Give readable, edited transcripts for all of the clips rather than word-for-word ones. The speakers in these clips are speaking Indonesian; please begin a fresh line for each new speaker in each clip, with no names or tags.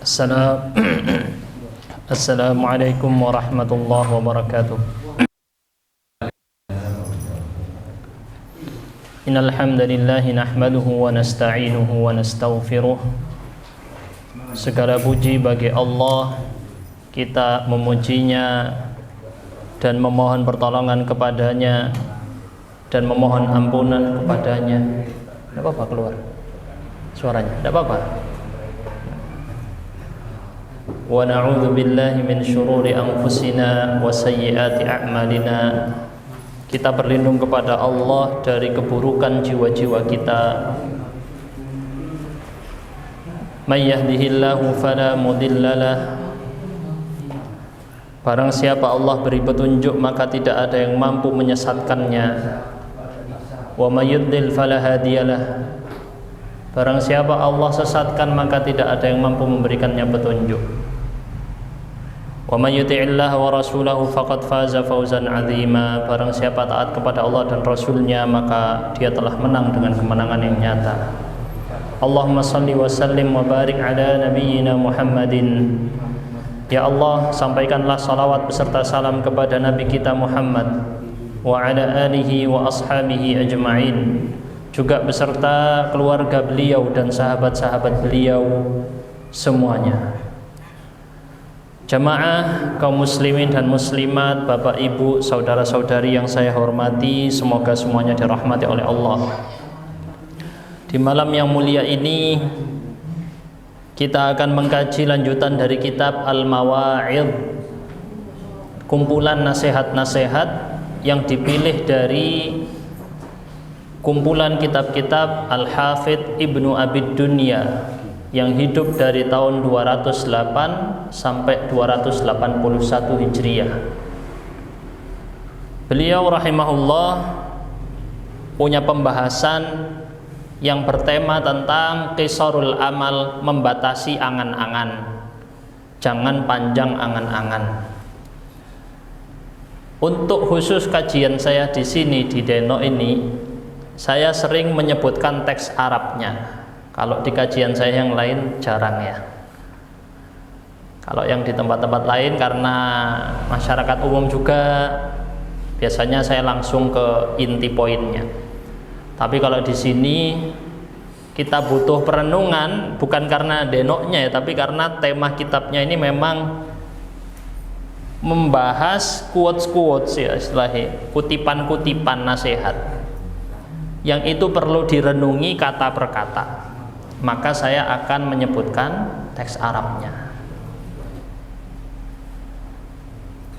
Assalam- Assalamualaikum warahmatullahi wabarakatuh. Innal hamdalillah nahmaduhu wa nasta'inuhu wa nastaghfiruh. Segala puji bagi Allah, kita memujinya dan memohon pertolongan kepadanya dan memohon ampunan kepadanya. Tidak apa-apa keluar suaranya, tidak apa-apa. Wa na'udzu billahi min syururi anfusina wa sayyiati a'malina. Kita berlindung kepada Allah dari keburukan jiwa-jiwa kita. May yahdihillahu fala mudhillalah. Barang siapa Allah beri petunjuk maka tidak ada yang mampu menyesatkannya. Wa may yudlil fala hadiyalah. Barang siapa Allah sesatkan maka tidak ada yang mampu memberikannya petunjuk. Wa may yuti'illah wa rasulahu faqad faza fawzan 'azima. Barang siapa taat kepada Allah dan Rasulnya maka dia telah menang dengan kemenangan yang nyata. Allahumma salli wa sallim wa barik ala nabiyyina Muhammadin. Ya Allah, sampaikanlah salawat beserta salam kepada Nabi kita Muhammad wa ala alihi wa ashabihi ajma'in, juga beserta keluarga beliau dan sahabat-sahabat beliau semuanya. Jamaah kaum muslimin dan muslimat, bapak ibu, saudara-saudari yang saya hormati, semoga semuanya dirahmati oleh Allah. Di malam yang mulia ini kita akan mengkaji lanjutan dari kitab Al-Mawa'idh, kumpulan nasihat-nasihat yang dipilih dari kumpulan kitab-kitab Al-Hafidh Ibnu Abid Dunya yang hidup dari tahun 208 sampai 281 Hijriah. Beliau rahimahullah punya pembahasan yang bertema tentang qisarul amal, membatasi angan-angan. Jangan panjang angan-angan. Untuk khusus kajian saya di sini di Deno ini, saya sering menyebutkan teks Arabnya. Kalau di kajian saya yang lain jarang ya. Kalau yang di tempat-tempat lain karena masyarakat umum juga biasanya saya langsung ke inti poinnya. Tapi kalau di sini kita butuh perenungan, bukan karena denoknya ya, tapi karena tema kitabnya ini memang membahas quotes-quotes ya, istilahnya kutipan-kutipan nasihat yang itu perlu direnungi kata per kata. Maka saya akan menyebutkan teks Arabnya.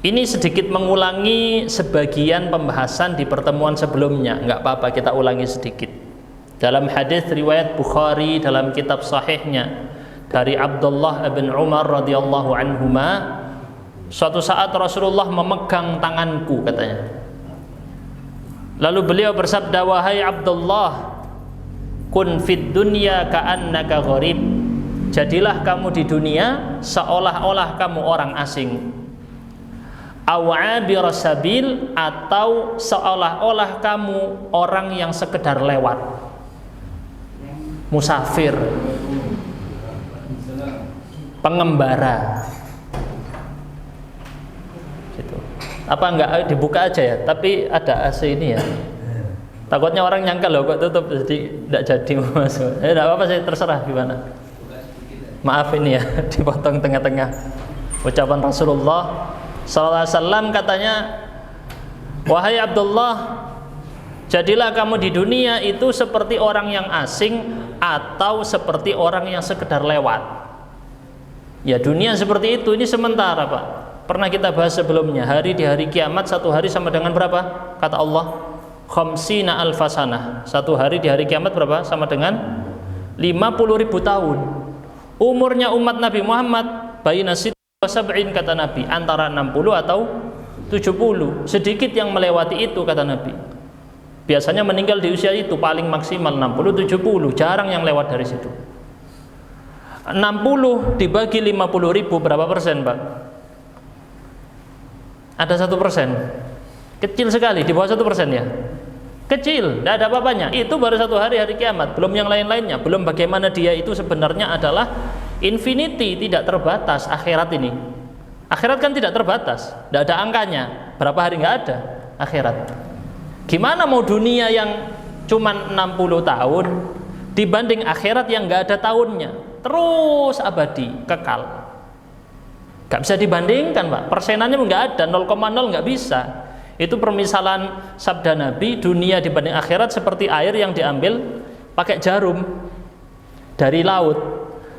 Ini sedikit mengulangi sebagian pembahasan di pertemuan sebelumnya. Enggak apa-apa, kita ulangi sedikit. Dalam hadis riwayat Bukhari dalam kitab sahihnya dari Abdullah bin Umar radhiyallahu anhuma, suatu saat Rasulullah memegang tanganku katanya. Lalu beliau bersabda, wahai Abdullah, kun fid dunya ka'annaka gharib. Jadilah kamu di dunia seolah-olah kamu orang asing. Aw'abir sabil, atau seolah-olah kamu orang yang sekedar lewat, musafir, pengembara. Gitu. Apa enggak dibuka aja ya? Tapi ada AC ini ya. Takutnya orang nyangka loh kok tutup, jadi tidak jadi masuk. Tidak apa-apa, saya terserah gimana. Maaf ini ya, dipotong tengah-tengah. Ucapan Rasulullah sallallahu alaihi wasallam katanya, wahai Abdullah, jadilah kamu di dunia itu seperti orang yang asing atau seperti orang yang sekedar lewat. Ya dunia seperti itu, ini sementara Pak. Pernah kita bahas sebelumnya, di hari kiamat satu hari sama dengan berapa? Kata Allah, khamsina alfasanah. Satu hari di hari kiamat berapa? Sama dengan 50.000 tahun. Umurnya umat Nabi Muhammad baina sab'in kata Nabi, antara 60 atau 70. Sedikit yang melewati itu kata Nabi. Biasanya meninggal di usia itu paling maksimal 60 70, jarang yang lewat dari situ. 60 dibagi 50.000 berapa persen Pak? Ada 1%. Kecil sekali, di bawah 1% ya. Kecil, tidak ada apa-apanya. Itu baru satu hari kiamat, belum yang lain-lainnya, belum bagaimana dia itu sebenarnya adalah Infinity, tidak terbatas akhirat ini. Akhirat kan tidak terbatas, tidak ada angkanya. Berapa hari nggak ada akhirat. Gimana mau dunia yang cuman 60 tahun dibanding akhirat yang nggak ada tahunnya, terus abadi, kekal. Nggak bisa dibandingkan, Pak. Persenannya nggak ada, 0,0 nggak bisa. Itu permisalan sabda Nabi, dunia dibanding akhirat seperti air yang diambil pakai jarum dari laut.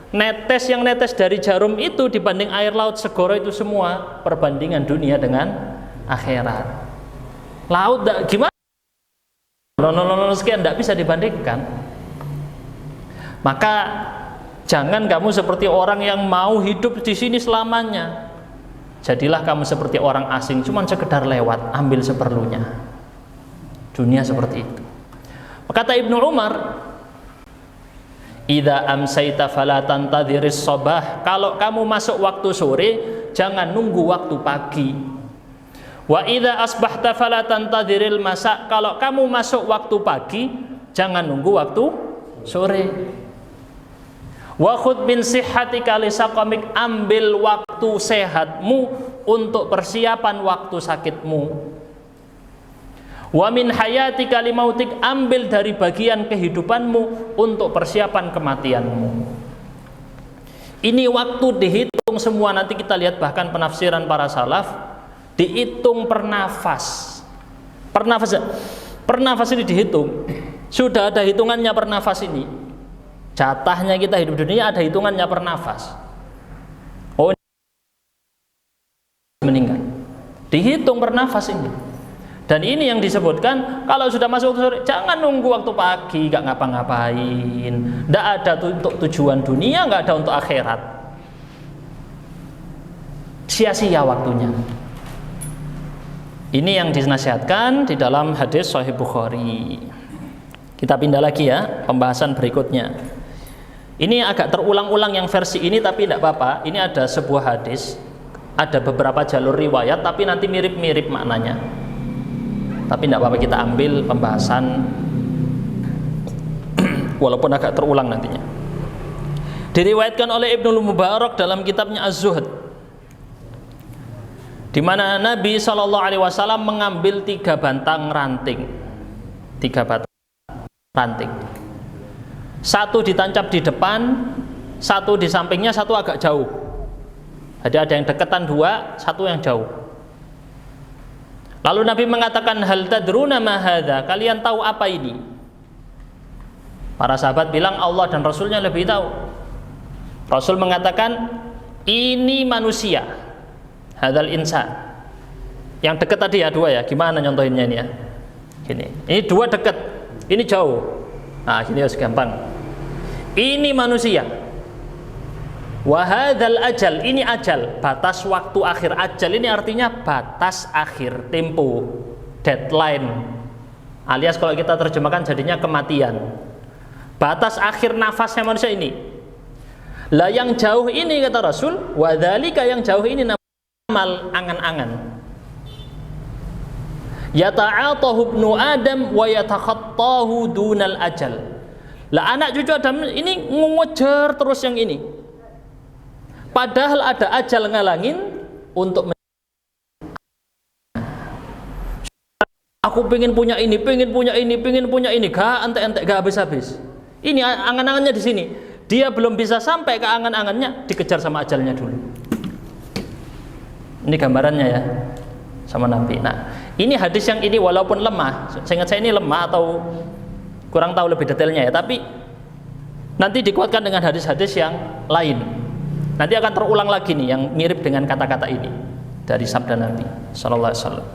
Netes yang netes dari jarum itu dibanding air laut segoro itu semua perbandingan dunia dengan akhirat. Laut gimana? Sekian tidak bisa dibandingkan. Maka jangan kamu seperti orang yang mau hidup di sini selamanya. Jadilah kamu seperti orang asing, cuman sekedar lewat, ambil seperlunya. Dunia seperti itu. Kata Ibnu Umar, idza amsayta fala tantadhiris sabah. Kalau kamu masuk waktu sore, jangan nunggu waktu pagi. Wa idza asbahta fala tantadhiril masa. Kalau kamu masuk waktu pagi, jangan nunggu waktu sore. Wa khudh min sihhatika li saqamik. Ambil waktu sehatmu untuk persiapan waktu sakitmu. Wa min hayatika li mautik. Ambil dari bagian kehidupanmu untuk persiapan kematianmu. Ini waktu dihitung semua. Nanti kita lihat bahkan penafsiran para salaf, dihitung per nafas. Per nafas ini dihitung. Sudah ada hitungannya per nafas ini. Jatahnya kita hidup dunia ada hitungannya per nafas. Oh, meninggal. Dihitung per nafas ini. Dan ini yang disebutkan, kalau sudah masuk sore, jangan nunggu waktu pagi, gak ngapa-ngapain. Tidak ada untuk tujuan dunia, gak ada untuk akhirat. Sia-sia waktunya. Ini yang dinasihatkan di dalam hadis Sahih Bukhari. Kita pindah lagi ya, pembahasan berikutnya. Ini agak terulang-ulang yang versi ini, tapi tidak apa-apa. Ini ada sebuah hadis, ada beberapa jalur riwayat, tapi nanti mirip-mirip maknanya. Tapi tidak apa-apa, kita ambil pembahasan walaupun agak terulang nantinya. Diriwayatkan oleh Ibnu Mubarak dalam kitabnya Az-Zuhd, di mana Nabi SAW mengambil 3 batang ranting. 3 batang ranting. Satu ditancap di depan, satu di sampingnya, satu agak jauh. Jadi ada yang deketan 2, satu yang jauh. Lalu Nabi mengatakan, hal tadruna ma hadza? Kalian tahu apa ini? Para sahabat bilang, Allah dan Rasulnya lebih tahu. Rasul mengatakan, ini manusia, hadzal insan. Yang dekat tadi ya 2 ya. Gimana nyontohinnya ini ya? Gini. Ini 2 dekat, ini jauh. Nah, gini harus gampang. Ini manusia. Wa hadzal ajal, ini ajal, batas waktu akhir. Ajal ini artinya batas akhir, tempo, deadline. Alias kalau kita terjemahkan jadinya kematian. Batas akhir nafasnya manusia ini. Lah yang jauh ini kata Rasul, wa dzalika, yang jauh ini amal angan-angan. Yata'atahu ibnu Adam wa yatakhattahu dunal ajal. Lah anak cucu Adam ini ngejar terus yang ini. Padahal ada ajal ngalangin untuk aku pengen punya ini, pengen punya ini, pengen punya ini, gak entek-entek, gak habis-habis. Ini angan-angannya di sini. Dia belum bisa sampai ke angan-angannya, dikejar sama ajalnya dulu. Ini gambarannya ya sama Nabi. Nah, ini hadis yang ini walaupun lemah, seingat saya ini lemah atau kurang tahu lebih detailnya ya, tapi nanti dikuatkan dengan hadis-hadis yang lain. Nanti akan terulang lagi nih yang mirip dengan kata-kata ini dari sabda Nabi sallallahu alaihi wasallam.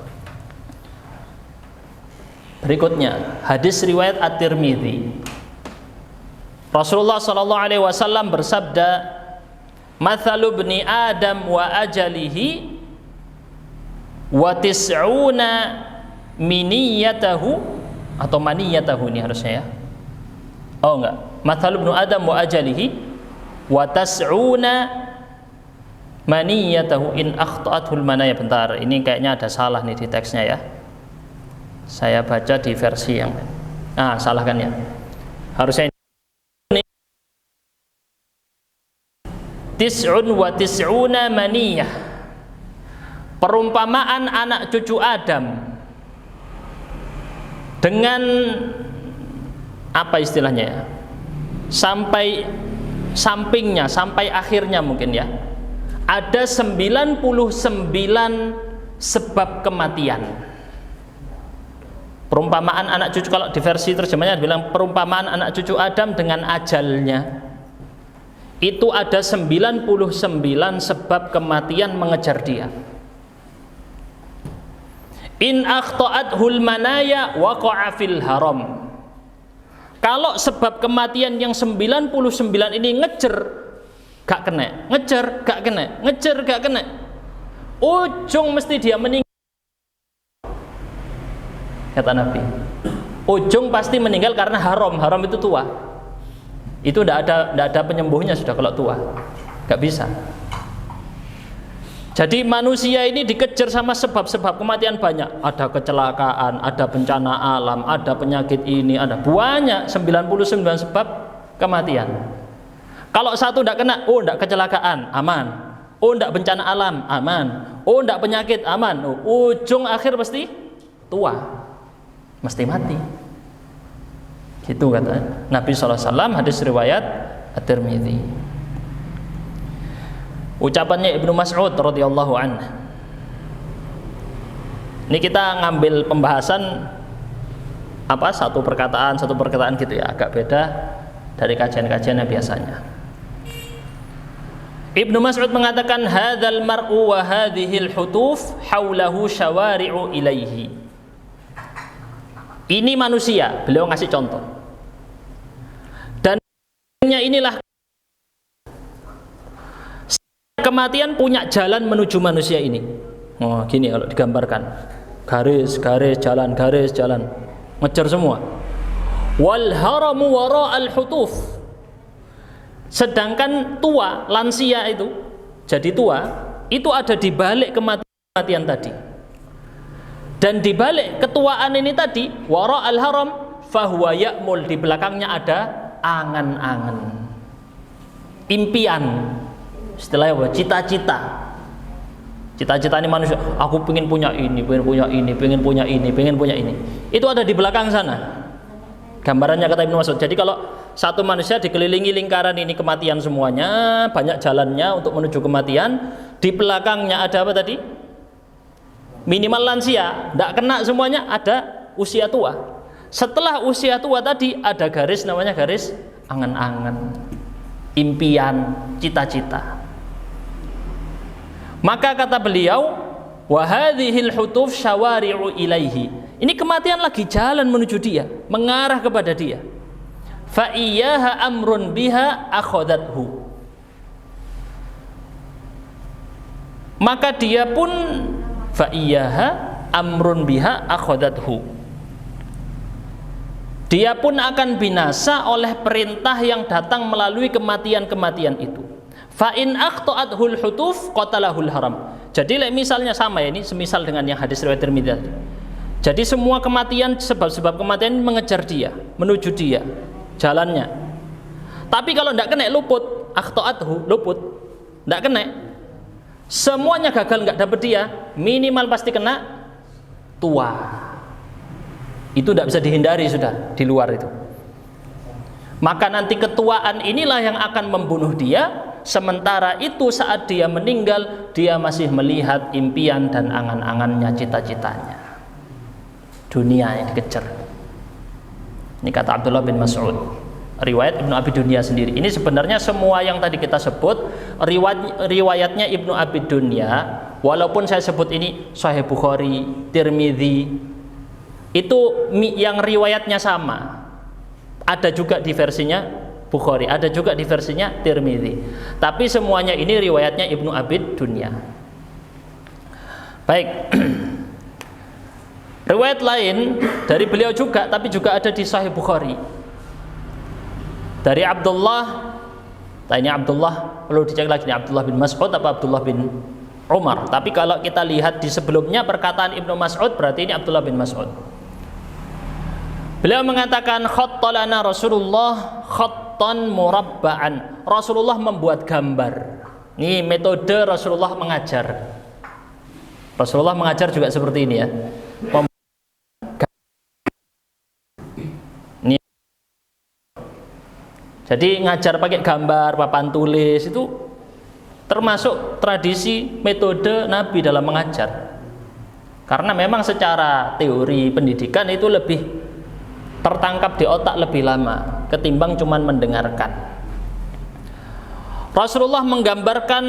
Berikutnya, hadis riwayat At-Tirmidzi. Rasulullah sallallahu alaihi wasallam bersabda, "Mathalu ibni Adam wa ajalihi wa tis'una miniyatahu," atau maniyatahu ini harusnya ya. Oh enggak. Mathalu ibnu Adam wa ajalihi wa tas'una maniyatahu in akhta'athul manaya. Bentar, ini kayaknya ada salah nih di teksnya ya. Saya baca di versi yang salah kan ya. Harusnya ini tis'un wa tis'una maniyah. Perumpamaan anak cucu Adam dengan apa istilahnya ya? Sampai sampingnya, sampai akhirnya mungkin ya. Ada 99 sebab kematian. Perumpamaan anak cucu, kalau di versi terjemahnya bilang perumpamaan anak cucu Adam dengan ajalnya. Itu ada 99 sebab kematian mengejar dia. In akhta'athul manaya waqa'a fil haram. Kalau sebab kematian yang 99 ini ngejar gak kena, ngejar gak kena, ngejar gak kena, ujung mesti dia meninggal. Kata Nabi, ujung pasti meninggal karena haram. Haram itu tua. Itu tidak ada penyembuhnya sudah kalau tua, gak bisa. Jadi manusia ini dikejar sama sebab-sebab kematian banyak. Ada kecelakaan, ada bencana alam, ada penyakit ini, ada banyak 99 sebab kematian. Kalau satu tidak kena, oh tidak kecelakaan, aman. Oh tidak bencana alam, aman. Oh tidak penyakit, aman. Oh, ujung akhir pasti tua, mesti mati. Gitu kata Nabi SAW, hadis riwayat At-Tirmidzi. Ucapannya Ibnu Mas'ud radhiyallahu anhu. Ini kita ngambil pembahasan apa satu perkataan gitu ya, agak beda dari kajian-kajian yang biasanya. Ibnu Mas'ud mengatakan hadzal mar'u wa hadhil hutuf haulahu syawari'u ilaihi. Ini manusia, beliau ngasih contoh. Dan inilah kematian punya jalan menuju manusia ini. Oh, gini kalau digambarkan. Garis, jalan, ngejar semua. Wal haramu wara'al hutuf. Sedangkan tua, lansia itu, jadi tua, itu ada di balik kematian tadi. Dan di balik ketuaan ini tadi, wara'al haram fahuwa ya'mul, di belakangnya ada angan-angan. Impian. Istilahnya apa? Cita-cita. Cita-cita ini manusia, aku pengen punya ini, pengen punya ini, pengen punya ini, pengen punya ini. Itu ada di belakang sana. Gambarannya kata Ibnu Mas'ud. Jadi kalau satu manusia dikelilingi lingkaran ini kematian semuanya, banyak jalannya untuk menuju kematian, di belakangnya ada apa tadi? Minimal lansia, tidak kena semuanya, ada usia tua. Setelah usia tua tadi ada garis, namanya garis angan-angan, impian, cita-cita. Maka kata beliau, wa hadhil hutuf syawari'u ilaihi. Ini kematian lagi jalan menuju dia, mengarah kepada dia. Fa iyyaha amrun biha akhadathu. Maka dia pun fa iyyaha amrun biha akhadathu. Dia pun akan binasa oleh perintah yang datang melalui kematian-kematian itu. Fa in aqta'athul hutuf qatalahul haram. Jadi misalnya sama ya, ini semisal dengan yang hadis riwayat Tirmidzi. Jadi semua kematian, sebab-sebab kematian mengejar dia, menuju dia, jalannya. Tapi kalau tidak kena luput, aqta'athu luput, tidak kena, semuanya gagal, nggak dapat dia, minimal pasti kena tua. Itu tidak bisa dihindari sudah, di luar itu. Maka nanti ketuaan inilah yang akan membunuh dia. Sementara itu saat dia meninggal, dia masih melihat impian dan angan-angannya, cita-citanya. Dunia yang dikejar. Ini kata Abdullah bin Mas'ud. Riwayat Ibnu Abi Dunya sendiri. Ini sebenarnya semua yang tadi kita sebut riwayatnya Ibnu Abi Dunya. Walaupun saya sebut ini Sahih Bukhari, Tirmidzi, itu yang riwayatnya sama. Ada juga di versinya Bukhari, ada juga di versinya Tirmidzi. Tapi semuanya ini riwayatnya Ibnu Abi Dunya. Baik. Riwayat lain dari beliau juga, tapi juga ada di Sahih Bukhari. Dari Abdullah, ini Abdullah, perlu dicek lagi nih, Abdullah bin Mas'ud atau Abdullah bin Umar. Tapi kalau kita lihat di sebelumnya perkataan Ibnu Mas'ud, berarti ini Abdullah bin Mas'ud. Beliau mengatakan khattalana Rasulullah khattan murabba'an. Rasulullah membuat gambar. Ini metode Rasulullah mengajar. Rasulullah mengajar juga seperti ini ya. Ini. Jadi ngajar pakai gambar, papan tulis itu termasuk tradisi metode Nabi dalam mengajar. Karena memang secara teori pendidikan itu lebih tertangkap di otak lebih lama ketimbang cuman mendengarkan. Rasulullah menggambarkan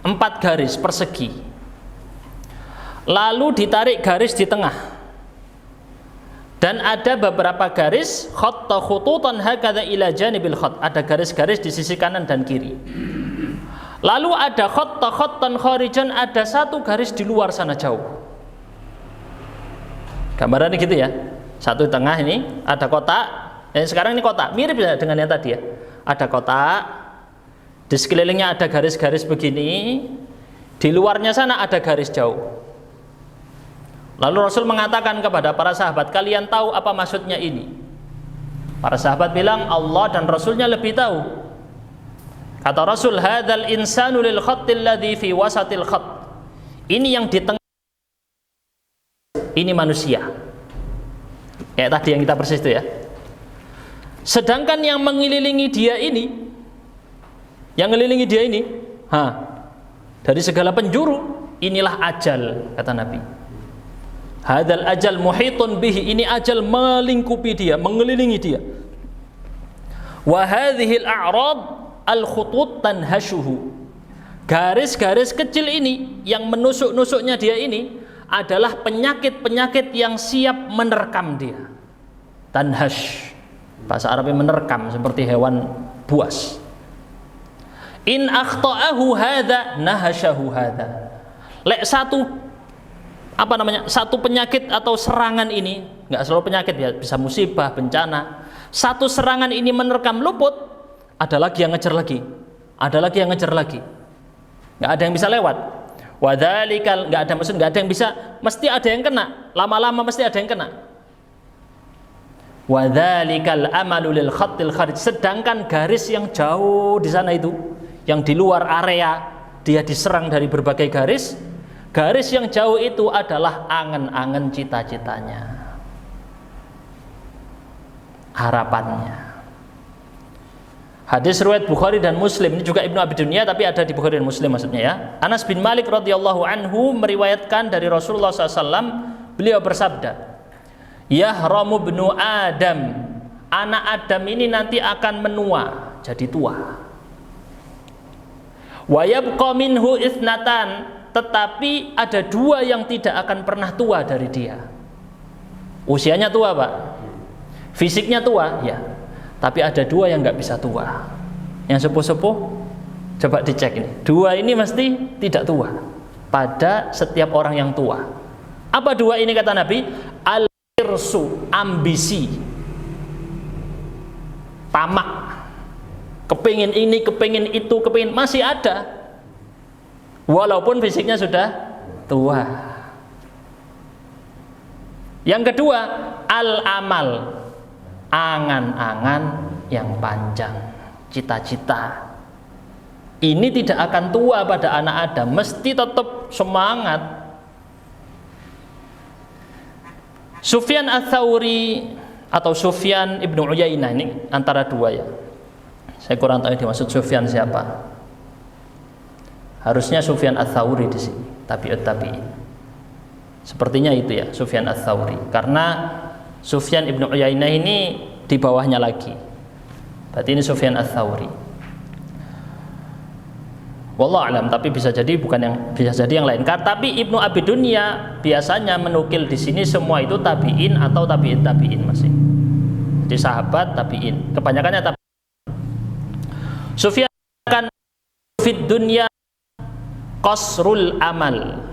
4 garis persegi, lalu ditarik garis di tengah, dan ada beberapa garis khatta khututan hakadha ila janibil khat, ada garis-garis di sisi kanan dan kiri. Lalu ada khatta khattan kharijan, ada 1 garis di luar sana jauh. Gambarannya gitu ya. 1 di tengah ini ada kotak. Sekarang ini kotak, mirip ya dengan yang tadi ya. Ada kotak, di sekelilingnya ada garis-garis begini, di luarnya sana ada garis jauh. Lalu Rasul mengatakan kepada para sahabat, kalian tahu apa maksudnya ini? Para sahabat bilang, Allah dan Rasulnya lebih tahu. Kata Rasul, hadzal insanu lil khattil ladzi fi wasatil khatt. Ini yang di tengah, ini manusia. Kayak tadi yang kita persis itu ya. Sedangkan yang mengelilingi dia ini, dari segala penjuru, inilah ajal, kata Nabi. Hadzal ajal muhitun bihi, ini ajal melingkupi dia, mengelilingi dia. Wa hadhil a'rad al-khutut tanhashuhu. Garis-garis kecil ini yang menusuk-nusuknya dia ini adalah penyakit-penyakit yang siap menerkam dia. Tanhash, bahasa Arabnya menerkam, seperti hewan buas. In akhta'ahu hadza nahashahu hadza. Satu penyakit atau serangan ini, enggak selalu penyakit ya, bisa musibah, bencana. Satu serangan ini menerkam luput, ada lagi yang ngejar lagi, ada lagi yang ngejar lagi, nggak ada yang bisa lewat. Wadzalikal, nggak ada maksud, nggak ada yang bisa, mesti ada yang kena, lama-lama mesti ada yang kena. Wadzalikal amalu lil khattil kharij, sedangkan garis yang jauh di sana itu, yang di luar area dia diserang dari berbagai garis, garis yang jauh itu adalah angan-angan cita-citanya, harapannya. Hadis riwayat Bukhari dan Muslim, ini juga Ibnu Abi Dunya tapi ada di Bukhari dan Muslim maksudnya ya. Anas bin Malik radhiyallahu anhu meriwayatkan dari Rasulullah SAW, beliau bersabda, yahramu ibnu Adam, anak Adam ini nanti akan menua, jadi tua. Wa yabqa minhu ithnatan, tetapi ada 2 yang tidak akan pernah tua dari dia. Usianya tua Pak, fisiknya tua ya, tapi ada 2 yang nggak bisa tua. Yang sepuh-sepuh, coba dicek ini. 2 ini mesti tidak tua pada setiap orang yang tua. Apa 2 ini kata Nabi? Al-irsu, ambisi, tamak, kepingin ini, kepingin itu, kepingin, masih ada walaupun fisiknya sudah tua. Yang kedua, al-amal, angan-angan yang panjang, cita-cita. Ini tidak akan tua pada anak Adam, mesti tetap semangat. Sufyan Ats-Tsauri atau Sufyan Ibnu Uyainah, ini antara 2 ya. Saya kurang tahu yang dimaksud Sufyan siapa. Harusnya Sufyan Ats-Tsauri di sini, tabi'ut tabi'in. Sepertinya itu ya, Sufyan Ats-Tsauri. Karena Sufyan Ibnu Uyainah ini di bawahnya lagi. Berarti ini Sufyan Ats-Tsauri. Wallahu alam, tapi bisa jadi yang lain. Tapi Ibnu Abi Dunya biasanya menukil di sini semua itu tabi'in atau tabi'in tabi'in masih. Jadi sahabat tabi'in, kebanyakannya tabi'in. Sufyan akan fid dunya qasrul amal.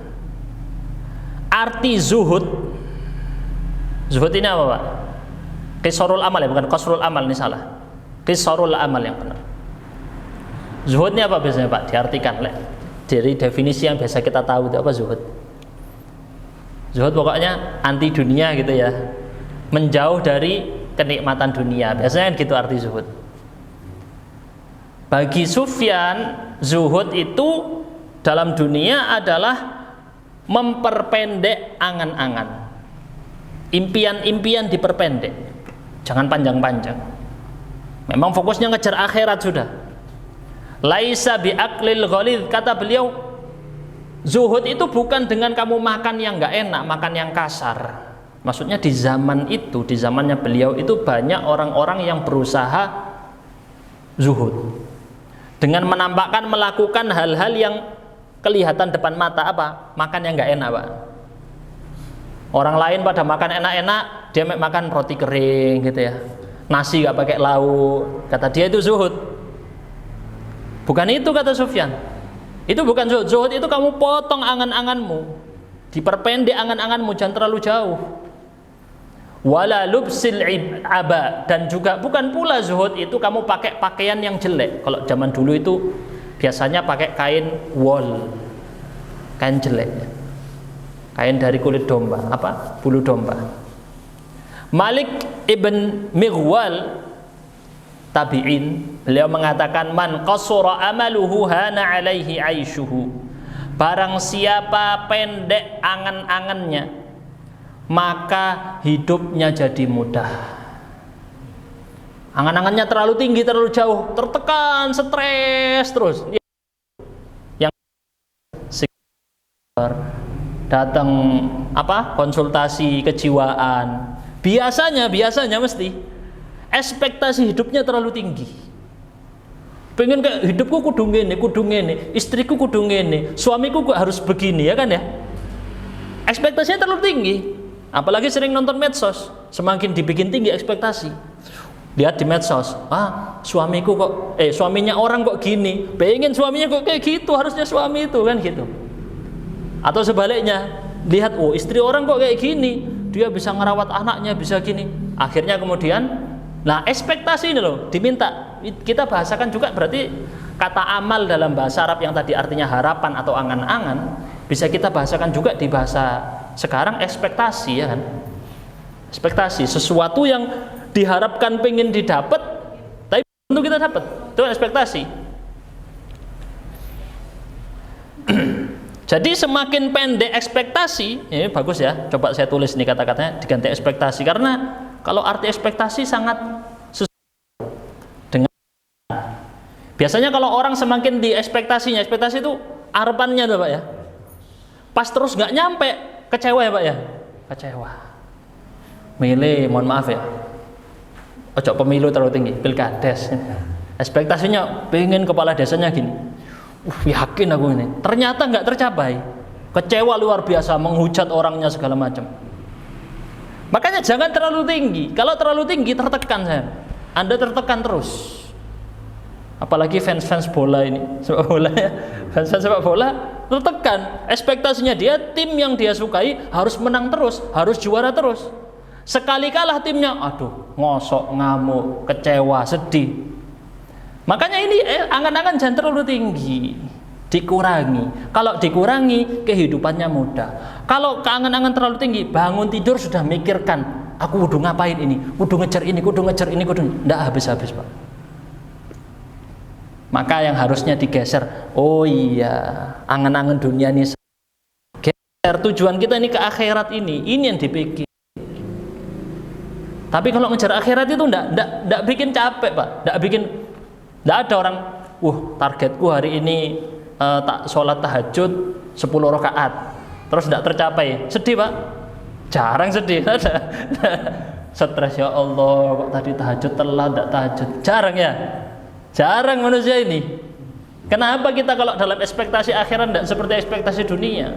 Arti zuhud. Zuhud ini apa Pak? Qisarul amal ya, bukan qasrul amal, ini salah. Qisarul amal yang benar. Zuhud ini apa biasanya Pak? Diartikan dari definisi yang biasa kita tahu itu apa zuhud? Zuhud pokoknya anti dunia gitu ya. menjauh dari kenikmatan dunia. Biasanya gitu arti zuhud. Bagi Sufyan, zuhud itu dalam dunia adalah memperpendek angan-angan. Impian-impian diperpendek. Jangan panjang-panjang. Memang fokusnya ngejar akhirat sudah. Laisa bi'aklil ghalidh, kata beliau, zuhud itu bukan dengan kamu makan yang nggak enak, makan yang kasar. Maksudnya di zaman itu, di zamannya beliau itu banyak orang-orang yang berusaha zuhud dengan menampakkan melakukan hal-hal yang kelihatan depan mata. Apa? Makan yang nggak enak, Pak. Orang lain pada makan enak-enak, dia makan roti kering gitu ya, nasi nggak pakai lauk. Kata dia itu zuhud. Bukan itu, kata Sufyan. Itu bukan zuhud. Zuhud itu kamu potong angan-anganmu, diperpendek angan-anganmu, jangan terlalu jauh. Wala lubsil aba, dan juga bukan pula zuhud itu kamu pakai pakaian yang jelek. Kalau zaman dulu itu biasanya pakai kain wol, kain jelek, kain dari kulit domba, apa? Bulu domba. Malik ibn Mighwal tabi'in, beliau mengatakan, man qasura amaluhu hana alaihi aishuhu. Barang siapa pendek angan-angannya, maka hidupnya jadi mudah. Angan-angannya terlalu tinggi, terlalu jauh, tertekan, stres terus. Yang datang apa? Konsultasi kejiwaan. Biasanya mesti ekspektasi hidupnya terlalu tinggi. Pengen kayak hidupku kudu ngene, istriku kudu ngene, suamiku kok harus begini, ya kan ya? Ekspektasinya terlalu tinggi. Apalagi sering nonton medsos, semakin dibikin tinggi ekspektasi. Lihat di medsos, suamiku kok, suaminya orang kok gini, pengen suaminya kok kayak gitu, harusnya suami itu kan gitu. Atau sebaliknya, lihat, istri orang kok kayak gini, dia bisa ngerawat anaknya, bisa gini. Akhirnya kemudian, nah ekspektasi ini loh, diminta. Kita bahasakan juga berarti kata amal dalam bahasa Arab yang tadi artinya harapan atau angan-angan, bisa kita bahasakan juga di bahasa sekarang ekspektasi, ya kan? Ekspektasi, sesuatu yang diharapkan pengen didapat, tapi untuk kita dapat, itu ekspektasi. Jadi semakin pendek ekspektasi, ini bagus ya. Coba saya tulis nih kata-katanya, diganti ekspektasi, karena kalau arti ekspektasi sangat sesuai dengan. Biasanya kalau orang semakin di ekspektasinya, ekspektasi itu harapannya tuh Pak ya. Pas terus nggak nyampe, kecewa ya Pak ya, kecewa. Milih, mohon maaf ya, ojo pemilu terlalu tinggi, pilkades. Ekspektasinya pengen kepala desanya gini, yakin aku ini, ternyata nggak tercapai, kecewa luar biasa, menghujat orangnya segala macam. Makanya jangan terlalu tinggi. Kalau terlalu tinggi tertekan saya, Anda tertekan terus. Apalagi fans bola ini, sepak bola ya, fans sepak bola tertekan. Ekspektasinya dia, tim yang dia sukai harus menang terus, harus juara terus. Sekali kalah timnya, aduh, ngosok, ngamuk, kecewa, sedih. Makanya ini angan-angan jangan terlalu tinggi, dikurangi. Kalau dikurangi, kehidupannya mudah. Kalau keangan-angan terlalu tinggi, bangun tidur sudah mikirkan, aku kudu ngapain ini, kudu ngejar ini, kudu ngejar ini, nggak habis-habis Pak. Maka yang harusnya digeser, oh iya, angan-angan dunia ini geser, tujuan kita ini ke akhirat ini yang dipikir. Tapi kalau ngejar akhirat itu enggak bikin capek Pak, enggak ada orang, targetku hari ini tak sholat tahajud 10 rakaat, terus enggak tercapai, sedih Pak, jarang sedih, ada. Stres, ya Allah, kok tadi tahajud telat, enggak tahajud, jarang ya. Jarang manusia ini. Kenapa kita kalau dalam ekspektasi akhirat tidak seperti ekspektasi dunia?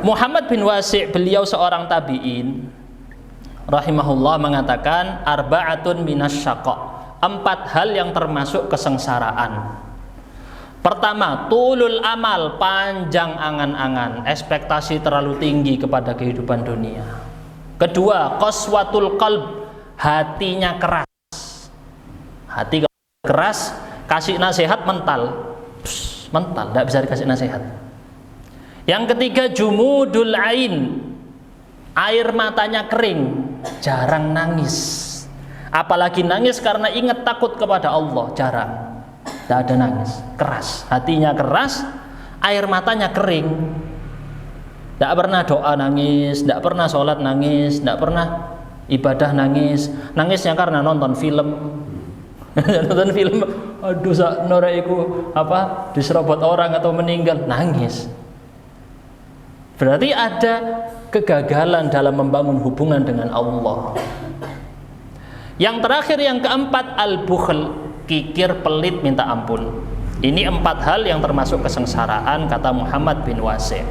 Muhammad bin Wasi', beliau seorang tabi'in rahimahullah, mengatakan arba'atun minasyaqa, 4 hal yang termasuk kesengsaraan. Pertama, tulul amal, panjang angan-angan, ekspektasi terlalu tinggi kepada kehidupan dunia. Kedua, qaswatul qalb, hatinya keras. Hati keras, kasih nasihat mental, tidak bisa dikasih nasihat. Yang ketiga, jumudul ain, air matanya kering, jarang nangis. Apalagi nangis karena ingat takut kepada Allah, jarang. Tidak ada nangis, keras, hatinya keras, air matanya kering. Tidak pernah doa nangis, tidak pernah sholat nangis, tidak pernah ibadah nangis. Nangisnya karena nonton film. Nonton film, aduh sak noreiku apa diserobot orang atau meninggal, nangis. Berarti ada kegagalan dalam membangun hubungan dengan Allah. Yang terakhir, yang keempat, al-bukhl, kikir, pelit, minta ampun. Ini 4 hal yang termasuk kesengsaraan, kata Muhammad bin Wasi'.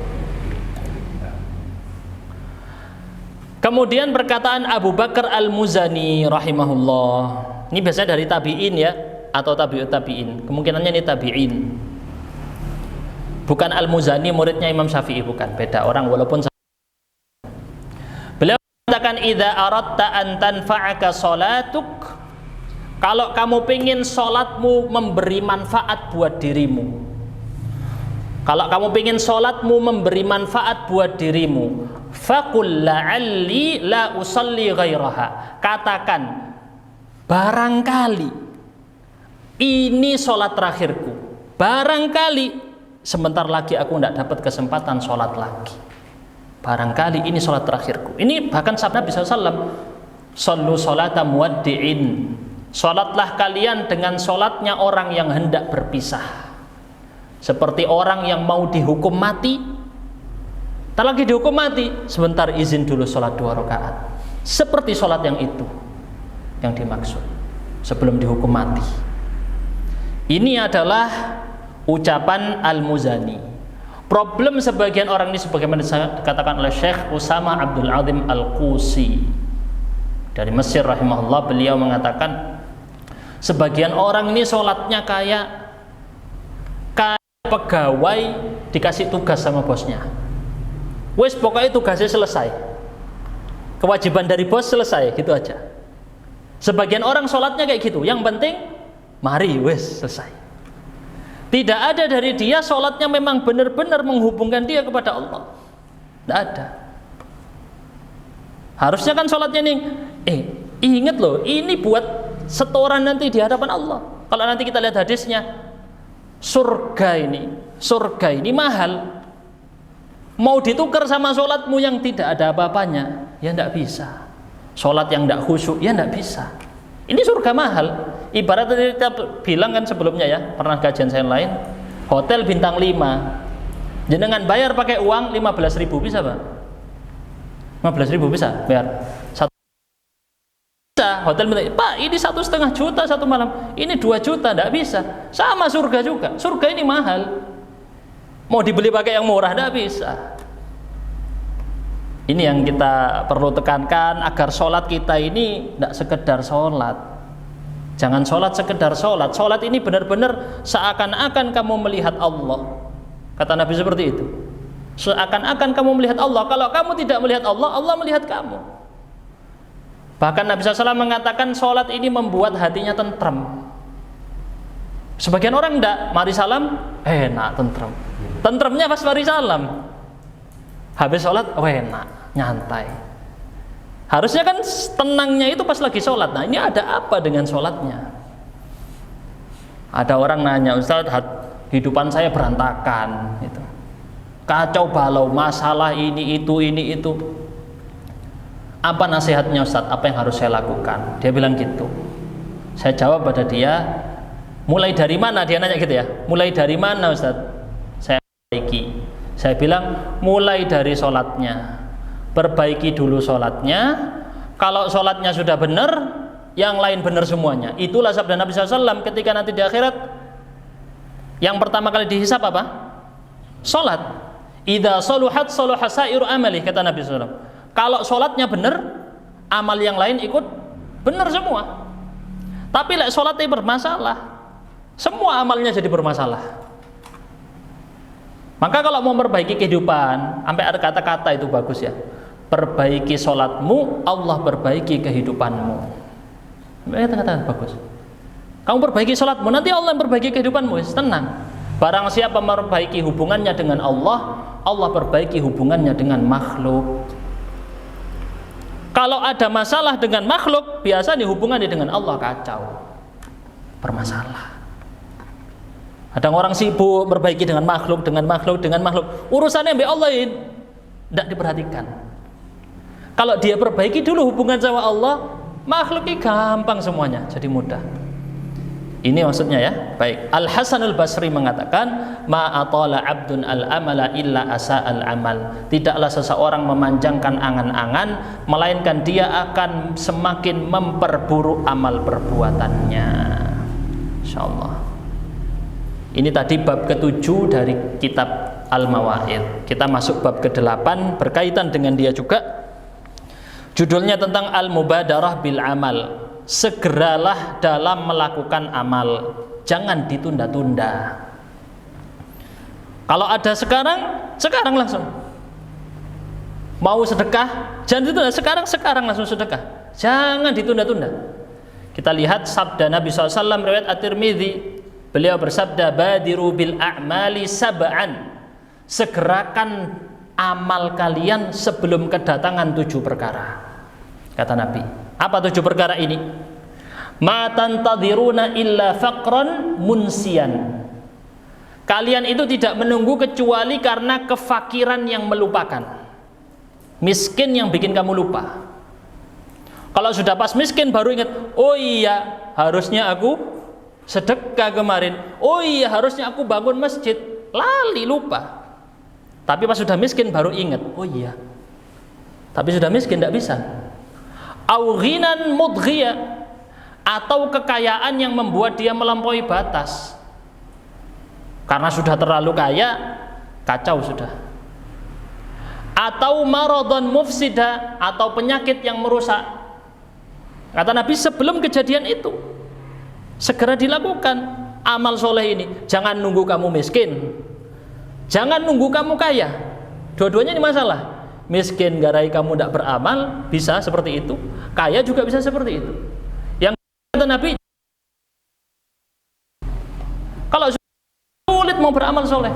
Kemudian perkataan Abu Bakar Al-Muzani rahimahullah. Ini biasanya dari tabi'in ya, atau tabi'ut tabi'in. Kemungkinannya ini tabi'in. Bukan Al-Muzani muridnya Imam Syafi'i, bukan, beda orang walaupun. Beliau mengatakan, idza aradta an tanfa'aka salatuk, kalau kamu pengen sholatmu memberi manfaat buat dirimu, kalau kamu pengen sholatmu memberi manfaat buat dirimu, faqul la'alli la usalli ghairaha, katakan barangkali ini sholat terakhirku, barangkali sebentar lagi aku tidak dapat kesempatan sholat lagi, barangkali ini sholat terakhirku. Ini bahkan sabda Nabi SAW, sallu sholata muwaddi'in, sholatlah kalian dengan sholatnya orang yang hendak berpisah. Seperti orang yang mau dihukum mati, tak lagi dihukum mati, sebentar izin dulu sholat 2 rakaat. Seperti sholat yang itu yang dimaksud sebelum dihukum mati. Ini adalah ucapan Al-Muzani. Problem sebagian orang ini sebagaimana dikatakan oleh Syekh Usama Abdul Azim Al-Qusi dari Mesir rahimahullah, beliau mengatakan sebagian orang ini sholatnya kayak pegawai dikasih tugas sama bosnya. Wes pokoknya tugasnya selesai, kewajiban dari bos selesai, gitu aja. Sebagian orang sholatnya kayak gitu, yang penting mari wes selesai. Tidak ada dari dia sholatnya memang benar-benar menghubungkan dia kepada Allah. Tidak ada. Harusnya kan sholatnya nih, ingat loh, ini buat setoran nanti di hadapan Allah. Kalau nanti kita lihat hadisnya, surga ini mahal. Mau ditukar sama sholatmu yang tidak ada apa-apanya, ya tidak bisa. Sholat yang tidak khusyuk, ya tidak bisa. Ini surga mahal. Ibarat tadi kita bilang kan sebelumnya ya, pernah kajian saya lain, hotel bintang 5, jenengan bayar pakai uang 15.000, bisa Pak? 15.000 bisa bayar? Bisa. Hotel bintang, Pak ini 1,5 juta satu malam, ini 2 juta, tidak bisa. Sama surga juga, surga ini mahal. Mau dibeli pakai yang murah, tidak bisa. Ini yang kita perlu tekankan, agar sholat kita ini tidak sekedar sholat. Jangan sholat sekedar sholat. Sholat ini benar-benar seakan-akan kamu melihat Allah. Kata Nabi seperti itu. Seakan-akan kamu melihat Allah. Kalau kamu tidak melihat Allah, Allah melihat kamu. Bahkan Nabi SAW mengatakan sholat ini membuat hatinya tentram. Sebagian orang enggak, mari salam, enak, tentram. Tentramnya pas mari salam. Habis sholat, enak, nyantai. Harusnya kan tenangnya itu pas lagi sholat. Nah ini ada apa dengan sholatnya? Ada orang nanya, Ustaz, hidupan saya berantakan, gitu. Kacau balau, masalah ini itu. Apa nasihatnya Ustaz? Apa yang harus saya lakukan? Dia bilang gitu. Saya jawab pada dia, mulai dari mana? Dia nanya gitu ya. Mulai dari mana Ustaz? Saya perbaiki. Saya bilang mulai dari sholatnya. Perbaiki dulu sholatnya. Kalau sholatnya sudah benar, yang lain benar semuanya. Itulah sabda Nabi SAW ketika nanti di akhirat, yang pertama kali dihisab apa? Sholat. Idza saluhat saluha sairu amali, kata Nabi SAW. Kalau sholatnya benar, amal yang lain ikut benar semua. Tapi lek sholatnya bermasalah, semua amalnya jadi bermasalah. Maka kalau mau memperbaiki kehidupan, sampai ada kata-kata itu bagus ya, perbaiki sholatmu, Allah perbaiki kehidupanmu. Kata-kata bagus. Kamu perbaiki sholatmu, nanti Allah yang perbaiki kehidupanmu. Tenang. Barang siapa memperbaiki hubungannya dengan Allah, Allah perbaiki hubungannya dengan makhluk. Kalau ada masalah dengan makhluk, biasanya hubungannya dengan Allah kacau, bermasalah. Ada orang sibuk berbaiki dengan makhluk, urusannya sampai Allah ini tidak diperhatikan. Kalau dia perbaiki dulu hubungan sama Allah, makhluknya gampang semuanya, jadi mudah. Ini maksudnya ya. Baik. Al Hasan al Basri mengatakan, ma atala abdun al amala illa asa al amal. Tidaklah seseorang memanjangkan angan-angan, melainkan dia akan semakin memperburuk amal perbuatannya. Insyaallah. Ini tadi bab ke-7 dari kitab Al Mawaid. Kita masuk bab ke-8 berkaitan dengan dia juga. Judulnya tentang al mubadarah bil amal. Segeralah dalam melakukan amal, jangan ditunda-tunda. Kalau ada sekarang langsung. Mau sedekah, jangan ditunda, sekarang langsung sedekah. Jangan ditunda-tunda. Kita lihat sabda Nabi SAW riwayat At-Tirmidzi. Beliau bersabda, badiru bil a'mali sab'an. Segerakan amal kalian sebelum kedatangan 7 perkara. Kata Nabi, apa 7 perkara ini? Ma tantadhiruna illa faqran munsian. Kalian itu tidak menunggu kecuali karena kefakiran yang melupakan. Miskin yang bikin kamu lupa. Kalau sudah pas miskin baru ingat, oh iya harusnya aku sedekah kemarin, oh iya harusnya aku bangun masjid, lali lupa. Tapi pas sudah miskin baru ingat, oh iya. Tapi sudah miskin tidak bisa. Au ghinan mudghiya, atau kekayaan yang membuat dia melampaui batas. Karena sudah terlalu kaya, kacau sudah. Atau maradhan mufsida, atau penyakit yang merusak. Kata Nabi, sebelum kejadian itu segera dilakukan amal soleh ini. Jangan nunggu kamu miskin, jangan nunggu kamu kaya. Dua-duanya ini masalah. Miskin garai kamu tidak beramal, bisa seperti itu. Kaya juga bisa seperti itu. Yang kata Nabi, kalau sulit mau beramal soleh,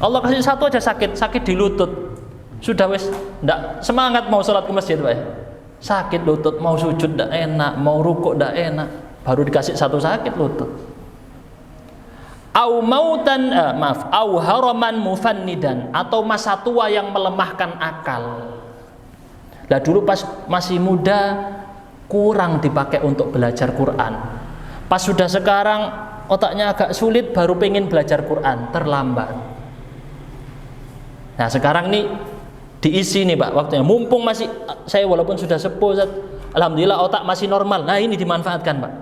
Allah kasih satu aja sakit di lutut, sudah wes tidak semangat mau sholat ke masjid, Pak. Sakit lutut, mau sujud tidak enak, mau rukuk tidak enak, baru dikasih satu sakit lutut. Au mautan au haraman mufannidan, atau masa tua yang melemahkan akal. Lah dulu pas masih muda kurang dipakai untuk belajar Quran. Pas sudah sekarang otaknya agak sulit baru pengen belajar Quran, terlambat. Nah sekarang nih diisi nih Pak waktunya, mumpung masih saya walaupun sudah sepuh, alhamdulillah otak masih normal. Nah ini dimanfaatkan Pak.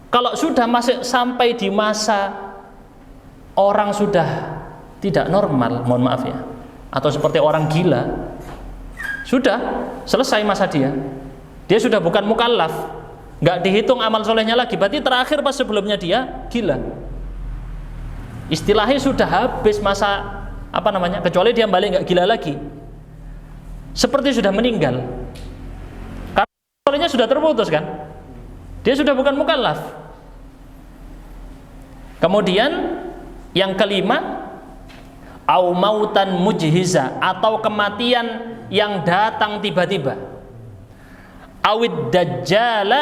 Kalau sudah masuk sampai di masa orang sudah tidak normal, mohon maaf ya, atau seperti orang gila, sudah selesai masa dia sudah bukan mukallaf, nggak dihitung amal solehnya lagi, berarti terakhir pas sebelumnya dia gila. Istilahnya sudah habis masa kecuali dia balik nggak gila lagi, seperti sudah meninggal, karena solehnya sudah terputus kan, dia sudah bukan mukallaf. Kemudian yang kelima, au mautan mujhiza, atau kematian yang datang tiba-tiba. Awid dajjala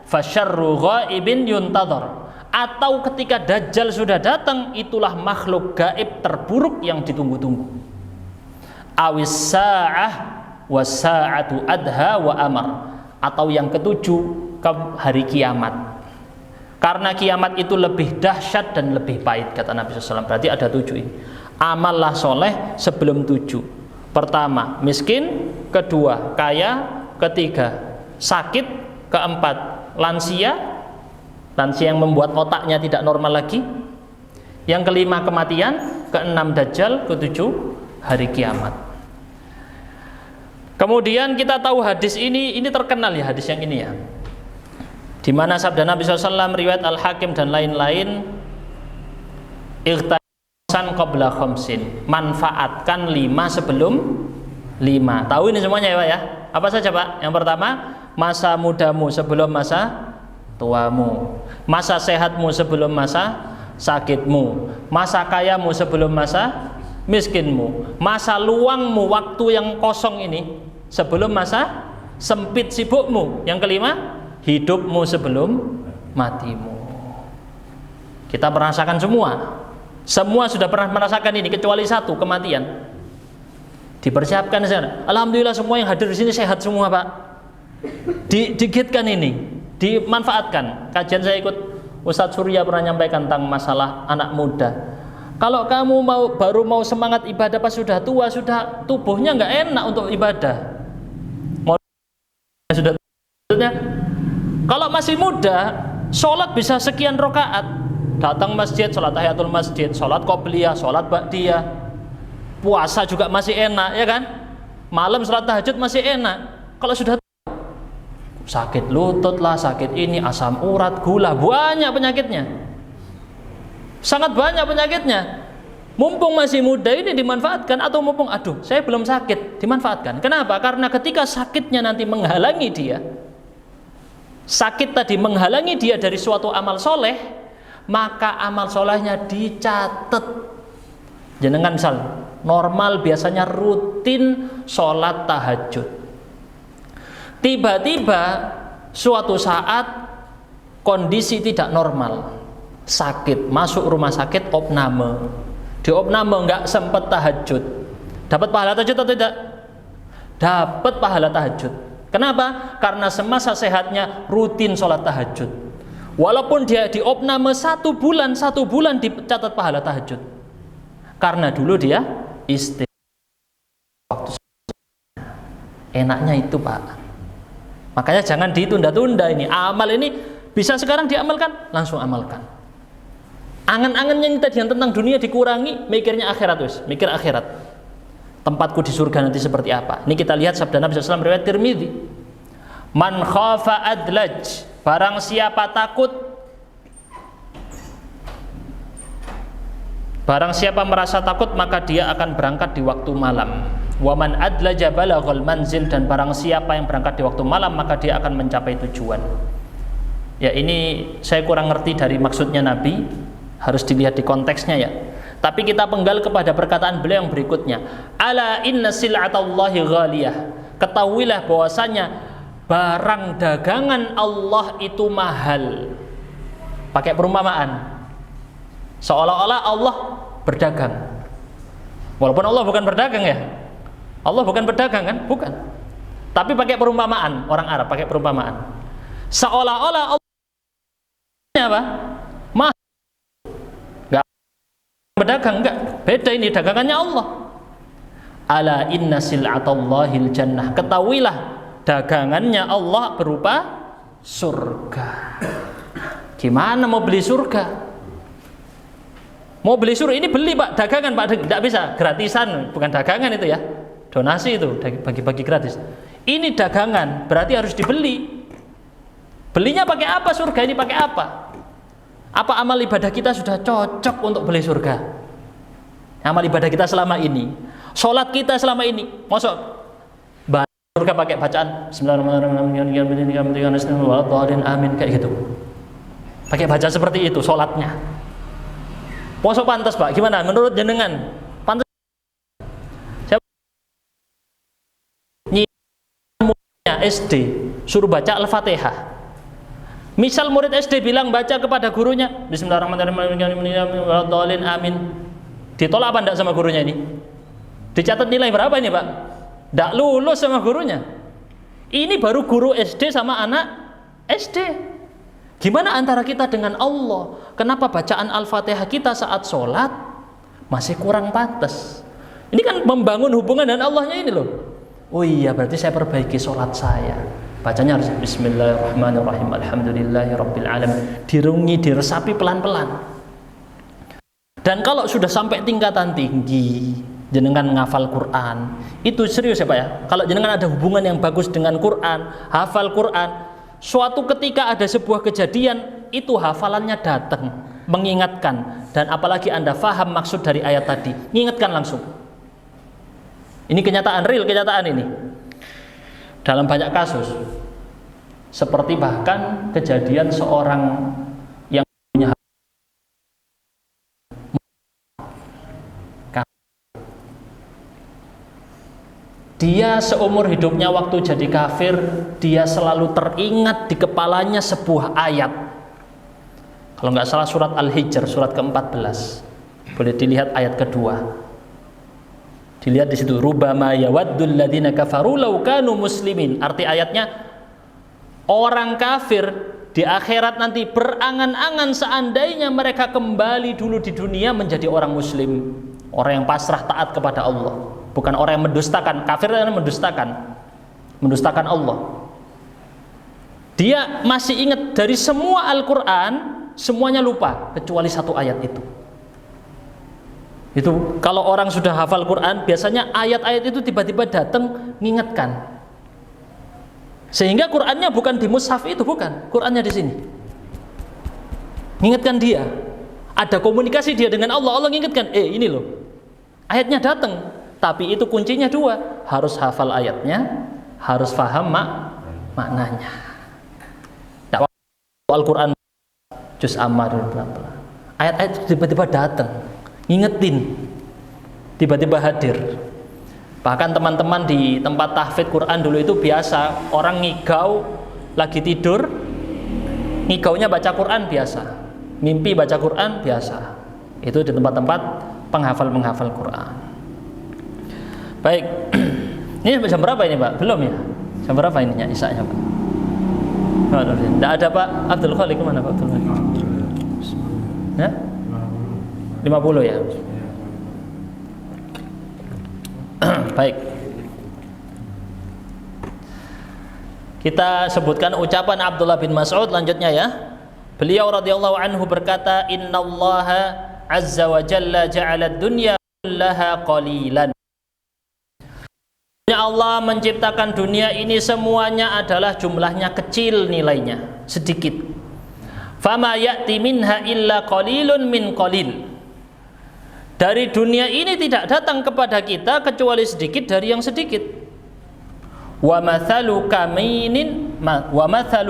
fasyarru ghaibin yuntadhar, atau ketika dajjal sudah datang, itulah makhluk gaib terburuk yang ditunggu-tunggu. Awis sa'ah was sa'atu adha wa amar, atau yang ketujuh, hari kiamat. Karena kiamat itu lebih dahsyat dan lebih pahit, kata Nabi SAW. Berarti ada 7 ini. Amallah soleh sebelum 7. Pertama, miskin. Kedua, kaya. Ketiga, sakit. Keempat, lansia yang membuat otaknya tidak normal lagi. Yang kelima, kematian. Keenam, dajjal. Ketujuh, hari kiamat. Kemudian kita tahu hadis ini terkenal ya, hadis yang ini ya, di mana sabda Nabi SAW riwayat Al-Hakim dan lain-lain, ightasan qabla khamsin, manfaatkan 5 sebelum 5. Tahu ini semuanya ya Pak ya? Apa saja Pak? Yang pertama, masa mudamu sebelum masa tuamu, masa sehatmu sebelum masa sakitmu, masa kayamu sebelum masa miskinmu, masa luangmu, waktu yang kosong ini sebelum masa sempit sibukmu. Yang kelima, hidupmu sebelum matimu. Kita merasakan semua sudah pernah merasakan ini kecuali satu, kematian. Dipersiapkan di sana. Alhamdulillah semua yang hadir di sini sehat semua, Pak. Digitkan ini, dimanfaatkan. Kajian saya ikut Ustadz Surya pernah nyampaikan tentang masalah anak muda. Kalau kamu baru mau semangat ibadah pas sudah tua, sudah tubuhnya nggak enak untuk ibadah. Sudah maksudnya, kalau masih muda, sholat bisa sekian rakaat, datang masjid, sholat tahiyatul masjid, sholat qobliyah, sholat ba'diyah, puasa juga masih enak, ya kan? Malam sholat tahajud masih enak. Kalau sudah sakit lutut lah, sakit ini, asam urat, gula, banyak penyakitnya, sangat banyak penyakitnya. Mumpung masih muda ini dimanfaatkan, atau mumpung aduh saya belum sakit, dimanfaatkan. Kenapa? Karena ketika sakitnya nanti menghalangi dia, sakit tadi menghalangi dia dari suatu amal soleh, maka amal solehnya dicatat. Jenengan misal normal biasanya rutin sholat tahajud, tiba-tiba suatu saat kondisi tidak normal, sakit, masuk rumah sakit, opname. Di opname nggak sempat tahajud, dapat pahala tahajud atau tidak? Dapat pahala tahajud. Kenapa? Karena semasa sehatnya rutin sholat tahajud. Walaupun dia di opname 1 bulan dicatat pahala tahajud. Karena dulu dia waktu enaknya itu, Pak. Makanya jangan ditunda-tunda ini. Amal ini bisa sekarang diamalkan, langsung amalkan. Angan-angannya yang tadi yang tentang dunia dikurangi, mikirnya akhirat wis, mikir akhirat. Tempatku di surga nanti seperti apa? Ini kita lihat sabda Nabi SAW riwayat Tirmidzi. Man khafa adlaj, barang siapa takut, barang siapa merasa takut maka dia akan berangkat di waktu malam. Wa man adlaja balaghal manzil, dan barang siapa yang berangkat di waktu malam maka dia akan mencapai tujuan. Ya, ini saya kurang ngerti dari maksudnya Nabi, harus dilihat di konteksnya ya. Tapi kita penggal kepada perkataan beliau yang berikutnya. Ala inna sil'atallahi ghaliyah. Ketahuilah bahwasanya barang dagangan Allah itu mahal. Pakai perumpamaan, seolah-olah Allah berdagang. Walaupun Allah bukan berdagang ya. Allah bukan berdagang kan? Bukan. Tapi pakai perumpamaan, orang Arab pakai perumpamaan. Seolah-olah Allah apa? Mahal. Enggak berdagang, enggak. Beda ini dagangannya Allah. Ala inna sil'atallahil jannah. Ketahuilah dagangannya Allah berupa surga. Gimana mau beli surga? Mau beli surga ini beli, Pak, dagangan, Pak, tidak bisa gratisan, bukan dagangan itu ya. Donasi itu bagi-bagi gratis. Ini dagangan, berarti harus dibeli. Belinya pakai apa surga ini? Pakai apa? Apa amal ibadah kita sudah cocok untuk beli surga? Amal ibadah kita selama ini, sholat kita selama ini, masuk surga pakai bacaan Bismillahirrahmanirrahim, amin, kayak gitu. Pakai bacaan seperti itu sholatnya. Masuk pantas, Pak? Gimana? Menurut jenengan pantas? Siapa? SD suruh baca Al-Fatihah. Misal murid SD bilang baca kepada gurunya Bismillahirrahmanirrahim, amin. Ditolak apa enggak sama gurunya ini? Dicatat nilai berapa ini, Pak? Enggak lulus sama gurunya. Ini baru guru SD sama anak SD. Gimana antara kita dengan Allah? Kenapa bacaan Al-Fatihah kita saat sholat masih kurang pantas? Ini kan membangun hubungan dengan Allahnya ini loh. Oh iya, berarti saya perbaiki sholat saya. Bacanya harus Bismillahirrahmanirrahim, alhamdulillahirabbil alamin. Dirungi, diresapi pelan-pelan. Dan kalau sudah sampai tingkatan tinggi, jenengan ngafal Quran, itu serius ya, Pak ya. Kalau jenengan ada hubungan yang bagus dengan Quran, hafal Quran, suatu ketika ada sebuah kejadian, itu hafalannya datang, mengingatkan. Dan apalagi Anda faham maksud dari ayat tadi, mengingatkan langsung. Ini kenyataan real, kenyataan ini. Dalam banyak kasus, seperti bahkan kejadian seorang yang punya Dia seumur hidupnya waktu jadi kafir, dia selalu teringat di kepalanya sebuah ayat. Kalau nggak salah surat Al-Hijr, surat ke-14. Boleh dilihat ayat kedua. Dilihat di situ, rubama yawaddul ladzina kafaru law kanu muslimin. Arti ayatnya, orang kafir di akhirat nanti berangan-angan seandainya mereka kembali dulu di dunia menjadi orang muslim, orang yang pasrah taat kepada Allah. Bukan orang yang mendustakan. Kafir adalah mendustakan Allah. Dia masih ingat dari semua Al-Quran, semuanya lupa kecuali satu ayat itu. Itu kalau orang sudah hafal Quran, biasanya ayat-ayat itu tiba-tiba datang mengingatkan. Sehingga Qurannya bukan di mushaf itu, bukan. Qurannya di sini. Mengingatkan dia. Ada komunikasi dia dengan Allah. Allah mengingatkan, ini loh. Ayatnya datang. Tapi itu kuncinya dua, harus hafal ayatnya, harus paham maknanya. Al-Quran juz amma dulu pelan-pelan. Ayat-ayat tiba-tiba datang, ngingetin, tiba-tiba hadir. Bahkan teman-teman di tempat tahfidz Quran dulu itu biasa, orang ngigau lagi tidur, ngigaunya baca Quran biasa, mimpi baca Quran biasa. Itu di tempat-tempat penghafal Quran. Baik, ini jam berapa ini Pak? Belum ya? Jam berapa ininya isanya Pak? Tidak ada Pak Abdul Khalik, kemana Pak Abdul Khalik? Ya? 50 ya? Baik, kita sebutkan ucapan Abdullah bin Mas'ud lanjutnya ya. Beliau radhiyallahu anhu berkata, innallaha azza wa jalla ja'ala ad-dunya kullaha qalilan. Allah menciptakan dunia ini semuanya adalah jumlahnya kecil, nilainya sedikit. Fama ya'ti minha illa qalilun min qalil. Dari dunia ini tidak datang kepada kita kecuali sedikit dari yang sedikit. Wa mathalu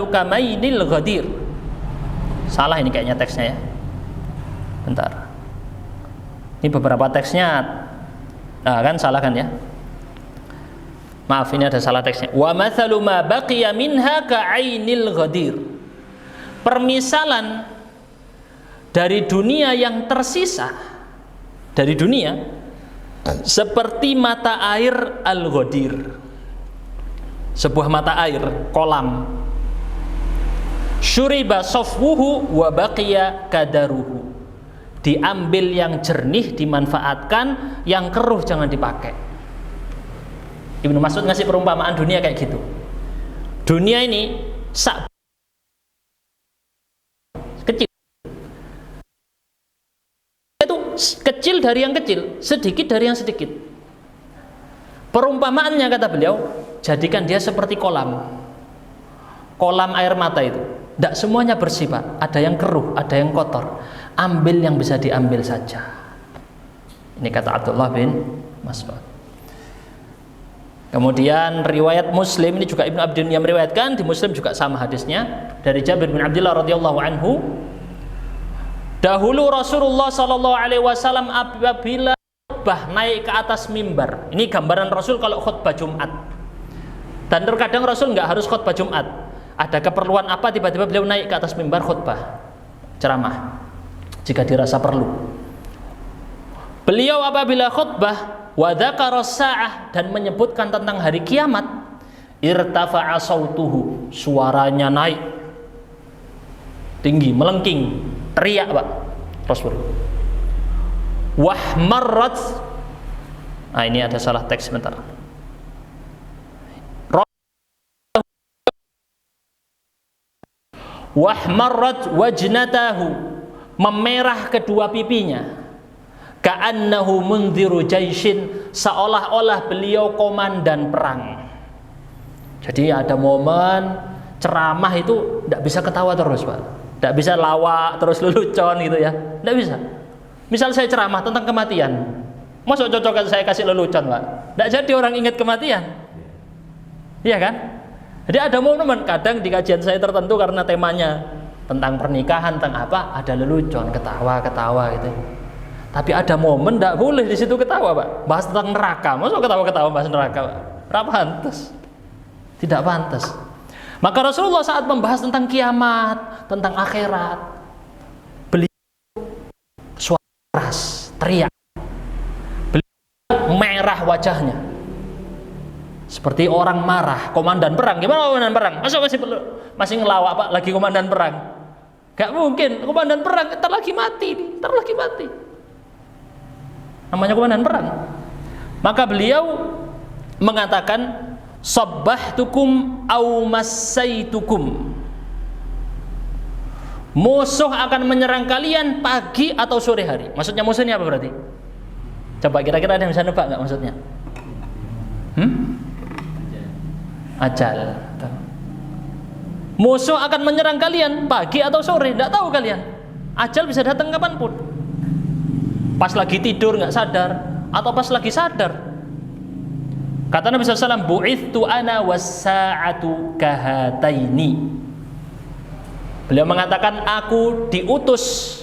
kamainil ghadir. Salah ini kayaknya teksnya ya. Bentar. Ini beberapa teksnya. Nah, kan salah kan ya? Maaf, ini ada salah teksnya. Wa mathalu ma baqiya minha ka'ainil ghadir. Permisalan dari dunia yang tersisa dari dunia seperti mata air al-ghadir. Sebuah mata air, kolam. Syuriba safwuhu wa baqiya kadaruhu. Diambil yang jernih, dimanfaatkan, yang keruh jangan dipakai. Ibnu Mas'ud ngasih perumpamaan dunia kayak gitu. Dunia ini kecil. Itu kecil dari yang kecil, sedikit dari yang sedikit. Perumpamaannya kata beliau, jadikan dia seperti kolam. Kolam air mata itu. Tidak semuanya bersih Pak. Ada yang keruh, ada yang kotor. Ambil yang bisa diambil saja. Ini kata Abdullah bin Mas'ud. Kemudian riwayat Muslim ini juga Ibnu Abi Dunya meriwayatkan, di Muslim juga sama hadisnya dari Jabir bin Abdullah radhiyallahu anhu. Dahulu Rasulullah sallallahu alaihi wasallam apabila khutbah naik ke atas mimbar. Ini gambaran Rasul kalau khutbah Jumat. Dan terkadang Rasul nggak harus khutbah Jumat. Ada keperluan apa tiba-tiba beliau naik ke atas mimbar khutbah, ceramah jika dirasa perlu. Beliau apabila khutbah wa dzakara sa'ah dan menyebutkan tentang hari kiamat, irtafa'a sautuhu, suaranya naik tinggi, melengking, teriak Pak Rasul. Wahmarrat, nah ini ada salah teks sebentar. Wahmarrat wajnatahu, memerah kedua pipinya. Ka'annahu mundhiru jaishin, seolah-olah beliau komandan perang. Jadi ada momen ceramah itu tidak bisa ketawa terus Pak, tidak bisa lawak terus lelucon gitu ya, tidak bisa. Misal saya ceramah tentang kematian, masa cocok saya kasih lelucon Pak? Tidak jadi orang ingat kematian, iya kan? Jadi ada momen kadang di kajian saya tertentu karena temanya tentang pernikahan, tentang apa, ada lelucon, ketawa-ketawa gitu. Tapi ada momen tidak boleh di situ ketawa Pak, bahas tentang neraka, masa ketawa-ketawa bahas neraka Pak? Ora pantes. Tidak pantas. Maka Rasulullah saat membahas tentang kiamat, tentang akhirat, beliau suara keras, teriak. Beliau merah wajahnya. Seperti orang marah, komandan perang. Gimana komandan perang? Masa masih ngelawak Pak lagi komandan perang? Gak mungkin, komandan perang ntar lagi mati. Namanya komandan perang. Maka beliau mengatakan sabbahtukum au massaitukum. Musuh akan menyerang kalian pagi atau sore hari. Maksudnya musuhnya apa berarti? Coba kira-kira ada yang bisa nebak nggak maksudnya? Ajal. Musuh akan menyerang kalian pagi atau sore, tidak tahu kalian. Ajal bisa datang kapanpun. Pas lagi tidur nggak sadar, atau pas lagi sadar. Kata Nabi SAW, bu'ithtu ana was-sa'atu kahataini. Beliau mengatakan, aku diutus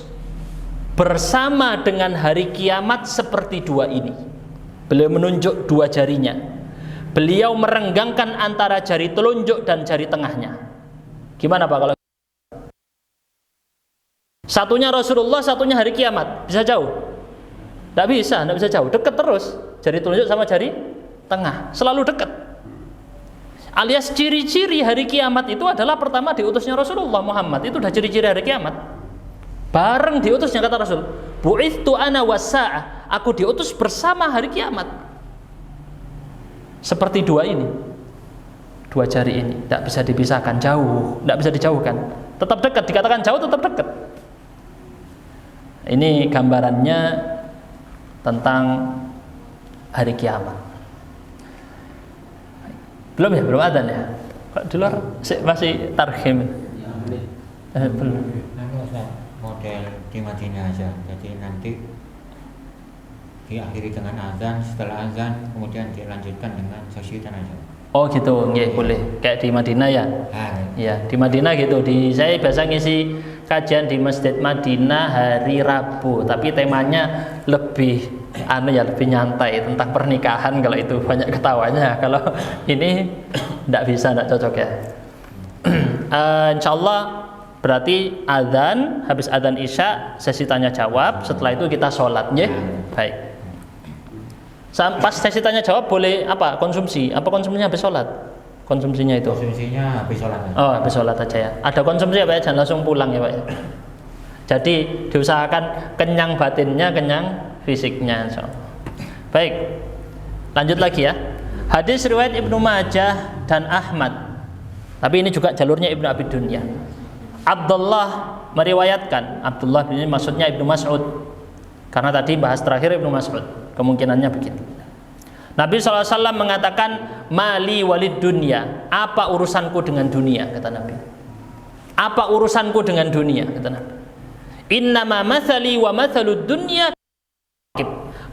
bersama dengan hari kiamat seperti dua ini. Beliau menunjuk dua jarinya. Beliau merenggangkan antara jari telunjuk dan jari tengahnya. Gimana Pak kalau satunya Rasulullah, satunya hari kiamat? Bisa jauh? Tidak bisa jauh. Dekat terus. Jari telunjuk sama jari tengah, selalu dekat. Alias ciri-ciri hari kiamat itu adalah pertama diutusnya Rasulullah Muhammad. Itu udah ciri-ciri hari kiamat. Bareng diutusnya, kata Rasul, bu'ithtu ana was-sa'ah. Aku diutus bersama hari kiamat. Seperti dua ini, dua jari ini, tidak bisa dipisahkan, jauh, tidak bisa dijauhkan, tetap dekat. Dikatakan jauh, tetap dekat. Ini gambarannya tentang hari kiamat. Belum ya, belum adzan ya. Kok di luar masih tarhim? Belum.
Model di Madinah aja. Jadi nanti diakhiri dengan azan, setelah azan kemudian dilanjutkan dengan sosiatan aja.
Oh gitu, nggih boleh. Kayak di Madinah ya. Ya, di Madinah gitu. Saya biasa ngisi kajian di Masjid Madinah hari Rabu, tapi temanya lebih lebih nyantai tentang pernikahan. Kalau itu banyak ketawanya. Kalau ini tidak cocok ya. Insyaallah berarti azan, habis azan Isya sesi tanya jawab, setelah itu kita sholat nggih. Baik. Pas sesi tanya jawab boleh apa? Konsumsi. Apa konsumsinya habis sholat? Konsumsinya itu?
Konsumsinya habis sholat.
Oh, habis sholat aja ya. Ada konsumsi ya Pak ya? Jangan langsung pulang ya Pak ya. Jadi diusahakan kenyang batinnya, kenyang fisiknya. Baik. Lanjut lagi ya. Hadis riwayat Ibnu Majah dan Ahmad. Tapi ini juga jalurnya Ibnu Abi Dunya. Abdullah meriwayatkan. Abdullah ini maksudnya Ibnu Mas'ud. Karena tadi bahas terakhir Ibnu Mas'ud. Kemungkinannya begitu. Nabi SAW mengatakan, mali walid dunya. Apa urusanku dengan dunia, kata Nabi. Apa urusanku dengan dunia, kata Nabi. Innama mathali wa mathalud dunya.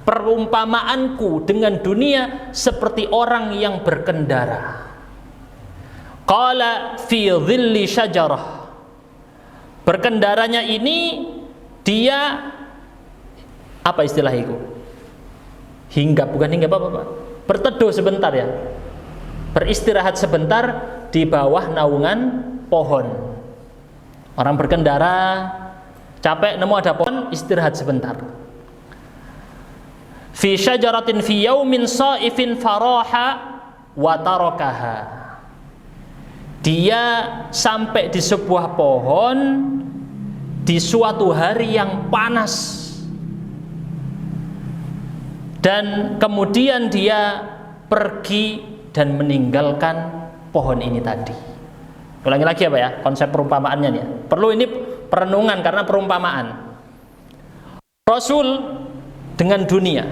Perumpamaanku dengan dunia seperti orang yang berkendara. Qala fi dhilli syajarah. Berkendaranya ini dia apa istilah itu? Hinggap, bukan hinggap apa-apa. Berteduh sebentar ya. Beristirahat sebentar di bawah naungan pohon. Orang berkendara capek nemu ada pohon, istirahat sebentar. Fi syajaratin fi yaumin saifin faraha wa tarakaha. Dia sampai di sebuah pohon di suatu hari yang panas. Dan kemudian dia pergi dan meninggalkan pohon ini tadi. Ulangi lagi ya Pak ya, konsep perumpamaannya nih. Perlu ini perenungan karena perumpamaan. Rasul dengan dunia,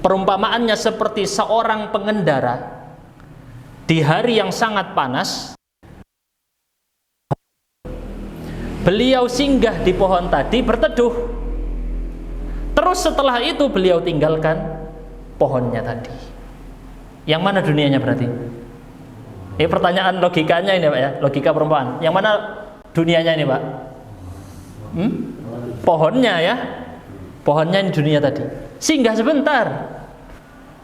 perumpamaannya seperti seorang pengendara di hari yang sangat panas. Beliau singgah di pohon tadi berteduh. Terus setelah itu beliau tinggalkan pohonnya tadi. Yang mana dunianya berarti? Ini pertanyaan logikanya ini Pak ya, logika perumpamaan. Yang mana dunianya ini Pak? Pohonnya ya. Pohonnya ini dunia tadi. Singgah sebentar.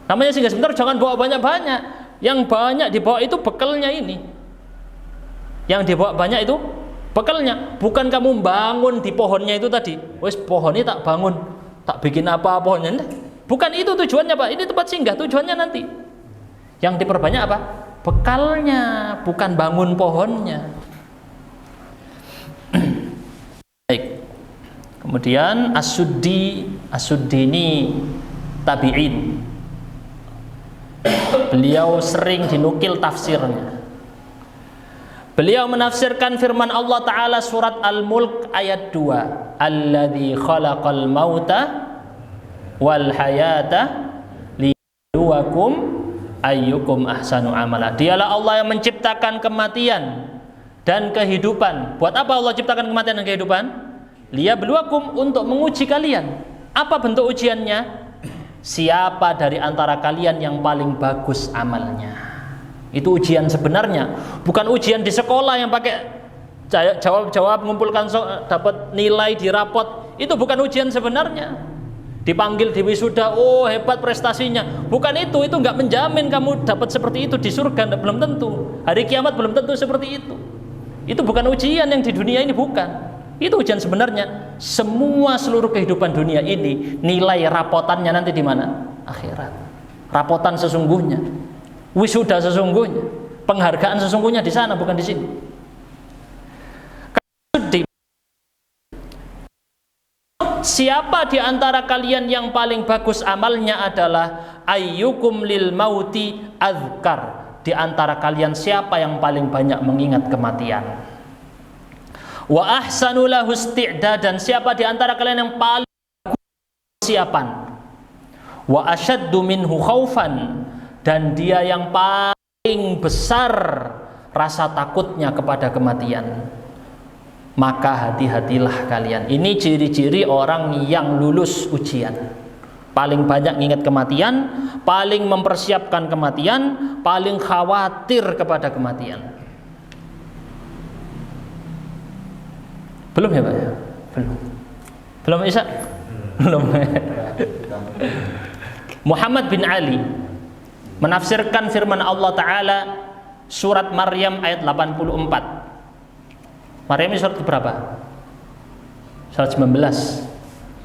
Namanya singgah sebentar, jangan bawa banyak-banyak. Yang banyak dibawa itu bekalnya ini. Yang dibawa banyak itu bekalnya. Bukan kamu bangun di pohonnya itu tadi. Wes pohonnya tak bangun, tak bikin apa pohonnya. Bukan itu tujuannya, Pak. Ini tempat singgah, tujuannya nanti. Yang diperbanyak apa? Bekalnya, bukan bangun pohonnya. Baik. Kemudian As-Suddi ini tabi'in. Beliau sering dinukil tafsirnya. Beliau menafsirkan firman Allah Ta'ala surat Al-Mulk ayat 2. Alladzi khalaqal mauta wal hayata liyabluwakum ayyukum ahsanu amala. Dialah Allah yang menciptakan kematian dan kehidupan. Buat apa Allah ciptakan kematian dan kehidupan? Liyabluwakum, untuk menguji kalian. Apa bentuk ujiannya? Siapa dari antara kalian yang paling bagus amalnya? Itu ujian sebenarnya, bukan ujian di sekolah yang pakai jawab-jawab, mengumpulkan dapat nilai di rapot. Itu bukan ujian sebenarnya. Dipanggil di wisuda, oh hebat prestasinya. Bukan itu nggak menjamin kamu dapat seperti itu di surga, belum tentu. Hari kiamat belum tentu seperti itu. Itu bukan ujian yang di dunia ini, bukan. Itu ujian sebenarnya. Seluruh kehidupan dunia ini nilai rapotannya nanti di mana? Akhirat. Rapotan sesungguhnya, wisuda sesungguhnya, penghargaan sesungguhnya di sana, bukan di sini. Siapa di antara kalian yang paling bagus amalnya adalah ayyukum lil mauti azkar. Di antara kalian siapa yang paling banyak mengingat kematian? Wa ahsanu lahu isti'dadan. Siapa di antara kalian yang paling persiapan? Wa asyaddu minhu khaufan. Dan dia yang paling besar rasa takutnya kepada kematian. Maka hati-hatilah kalian. Ini ciri-ciri orang yang lulus ujian. Paling banyak mengingat kematian, paling mempersiapkan kematian, paling khawatir kepada kematian. Belum ya Pak? Belum Isa? Belum. Muhammad bin Ali menafsirkan firman Allah Ta'ala surat Maryam ayat 84. Maryam ini surat berapa? Surat 19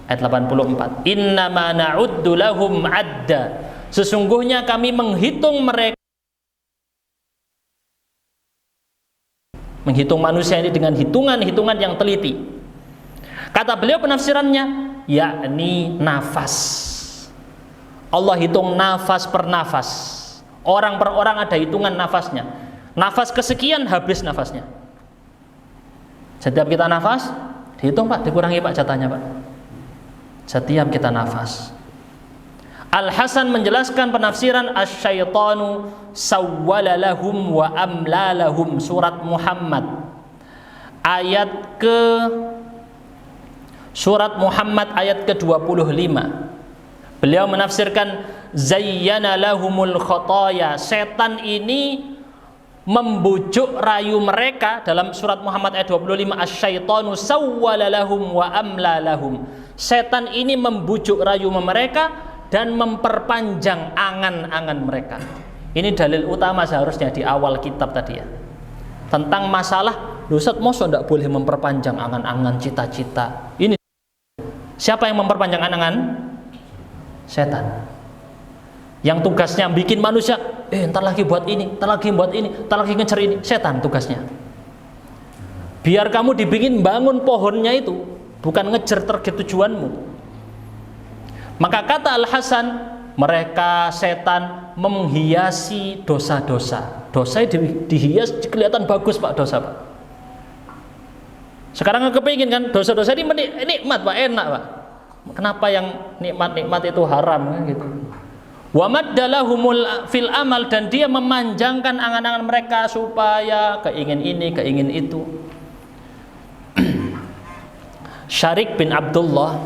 ayat 84. Innama na'uddu lahum adda. Sesungguhnya kami menghitung mereka, menghitung manusia ini dengan hitungan-hitungan yang teliti. Kata beliau penafsirannya, yakni nafas. Allah hitung nafas per nafas. Orang per orang ada hitungan nafasnya. Nafas kesekian habis nafasnya. Setiap kita nafas, dihitung Pak, dikurangi Pak jatahnya Pak. Setiap kita nafas. Al-Hasan menjelaskan penafsiran asyaitanu sawwala lahum wa amla lahum, surat Muhammad ayat ke-25. Beliau menafsirkan zayyana lahumul khotaya. Setan ini membujuk rayu mereka dalam surat Muhammad ayat 25. Asyaitanu sawwala lahum wa amla lahum. Setan ini membujuk rayu mereka dan memperpanjang angan-angan mereka. Ini dalil utama seharusnya di awal kitab tadi ya. Tentang masalah, Ustaz mosok tidak boleh memperpanjang angan-angan, cita-cita. Ini siapa yang memperpanjang angan? Setan. Yang tugasnya bikin manusia, entar lagi buat ini, entar lagi buat ini, entar lagi ngejar ini. Setan tugasnya. Biar kamu dibikin bangun pohonnya itu, bukan ngejar target tujuanmu. Maka kata Al-Hasan, mereka setan menghiasi dosa-dosa. Dosa dihias kelihatan bagus Pak, dosa Pak. Sekarang kepingin kan dosa-dosa ini nikmat Pak, enak Pak. Kenapa yang nikmat-nikmat itu haram kan gitu. Wa maddalahumul fil amal, dan dia memanjangkan angan-angan mereka supaya keingin ini, keingin itu. Syarik bin Abdullah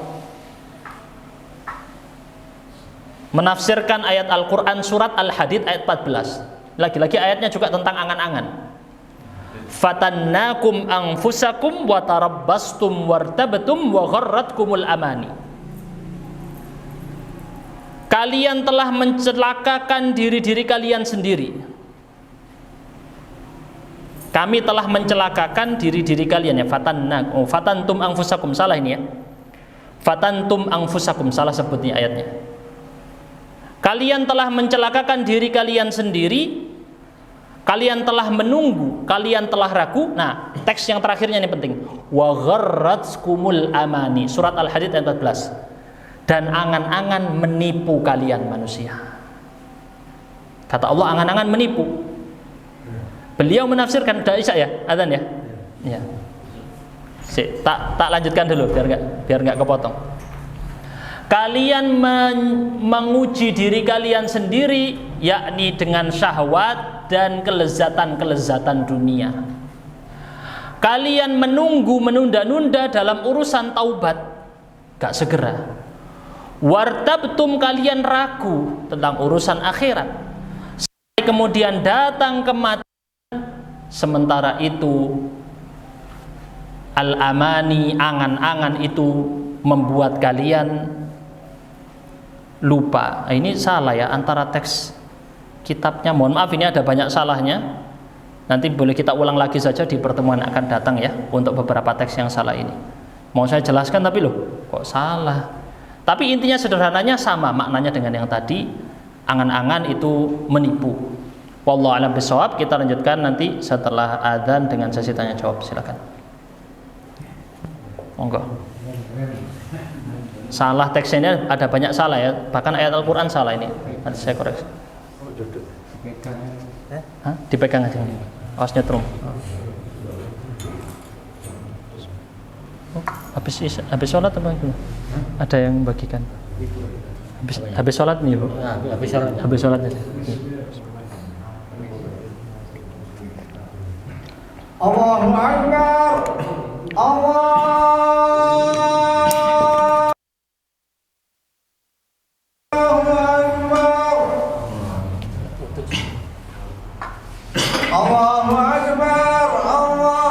menafsirkan ayat Al-Quran surat Al-Hadid ayat 14. Lagi-lagi ayatnya juga tentang angan-angan. Fatannakum anfusakum wa tarabbastum wartabtum wa gharratkumul amani. kalian telah mencelakakan diri-diri kalian sendiri. Kami telah mencelakakan diri-diri kalian ya. Fatantum anfusakum, salah ini ya. Fatantum anfusakum, salah sebutnya ayatnya. Kalian telah mencelakakan diri kalian sendiri. Kalian telah menunggu, kalian telah ragu. Nah, teks yang terakhirnya ini penting. Wa gharratskumul amani, surat Al-Hadid ayat 14. Dan angan-angan menipu kalian manusia. Kata Allah, angan-angan menipu. Beliau menafsirkan, udah Isya ya, adzan ya. Ya. Tak lanjutkan dulu biar nggak kepotong. Kalian menguji diri kalian sendiri, yakni dengan syahwat dan kelezatan-kelezatan dunia. Kalian menunda-nunda dalam urusan taubat, gak segera. Wartabtum, kalian ragu tentang urusan akhirat. Sampai kemudian datang kematian, sementara itu al-amani, angan-angan itu membuat kalian lupa. Ini salah ya antara teks kitabnya. Mohon maaf, ini ada banyak salahnya. Nanti boleh kita ulang lagi saja di pertemuan akan datang ya, untuk beberapa teks yang salah ini. Mau saya jelaskan tapi loh kok salah. Tapi intinya sederhananya sama maknanya dengan yang tadi. Angan-angan itu menipu. Wallahu a'lam bishawab. Kita lanjutkan nanti setelah adzan dengan sesi tanya jawab. Silakan. Monggo. Salah teksnya ada banyak salah ya, bahkan ayat Al-Quran salah ini. Nanti saya koreksi. Dipegang aja. Awas nyetrum. Habis sholat apa itu? Ada yang bagikan. Habis sholat nih Bu. Habis sholat aja.
Allahu Akbar. Allah. Allahu Akbar, Allahu Akbar.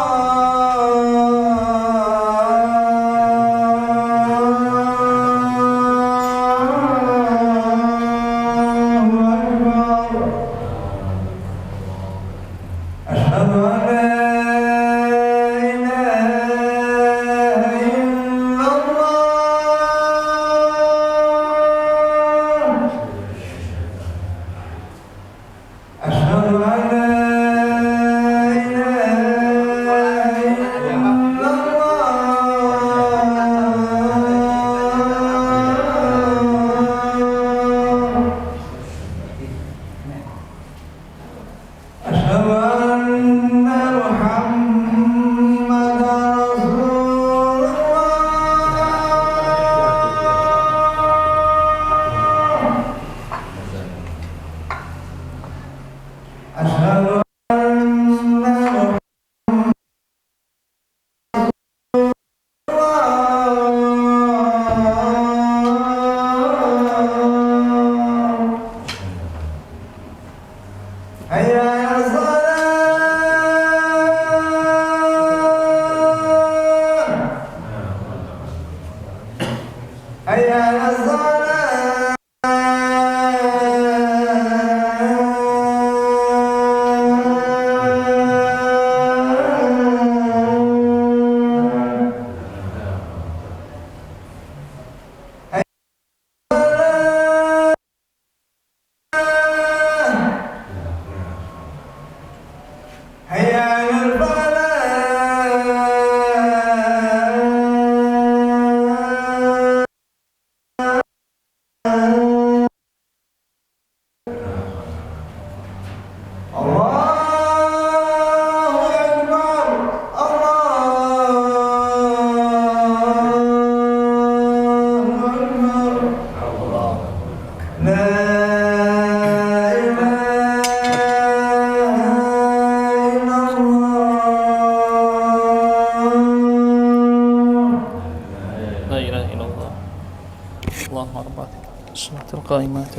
القائمات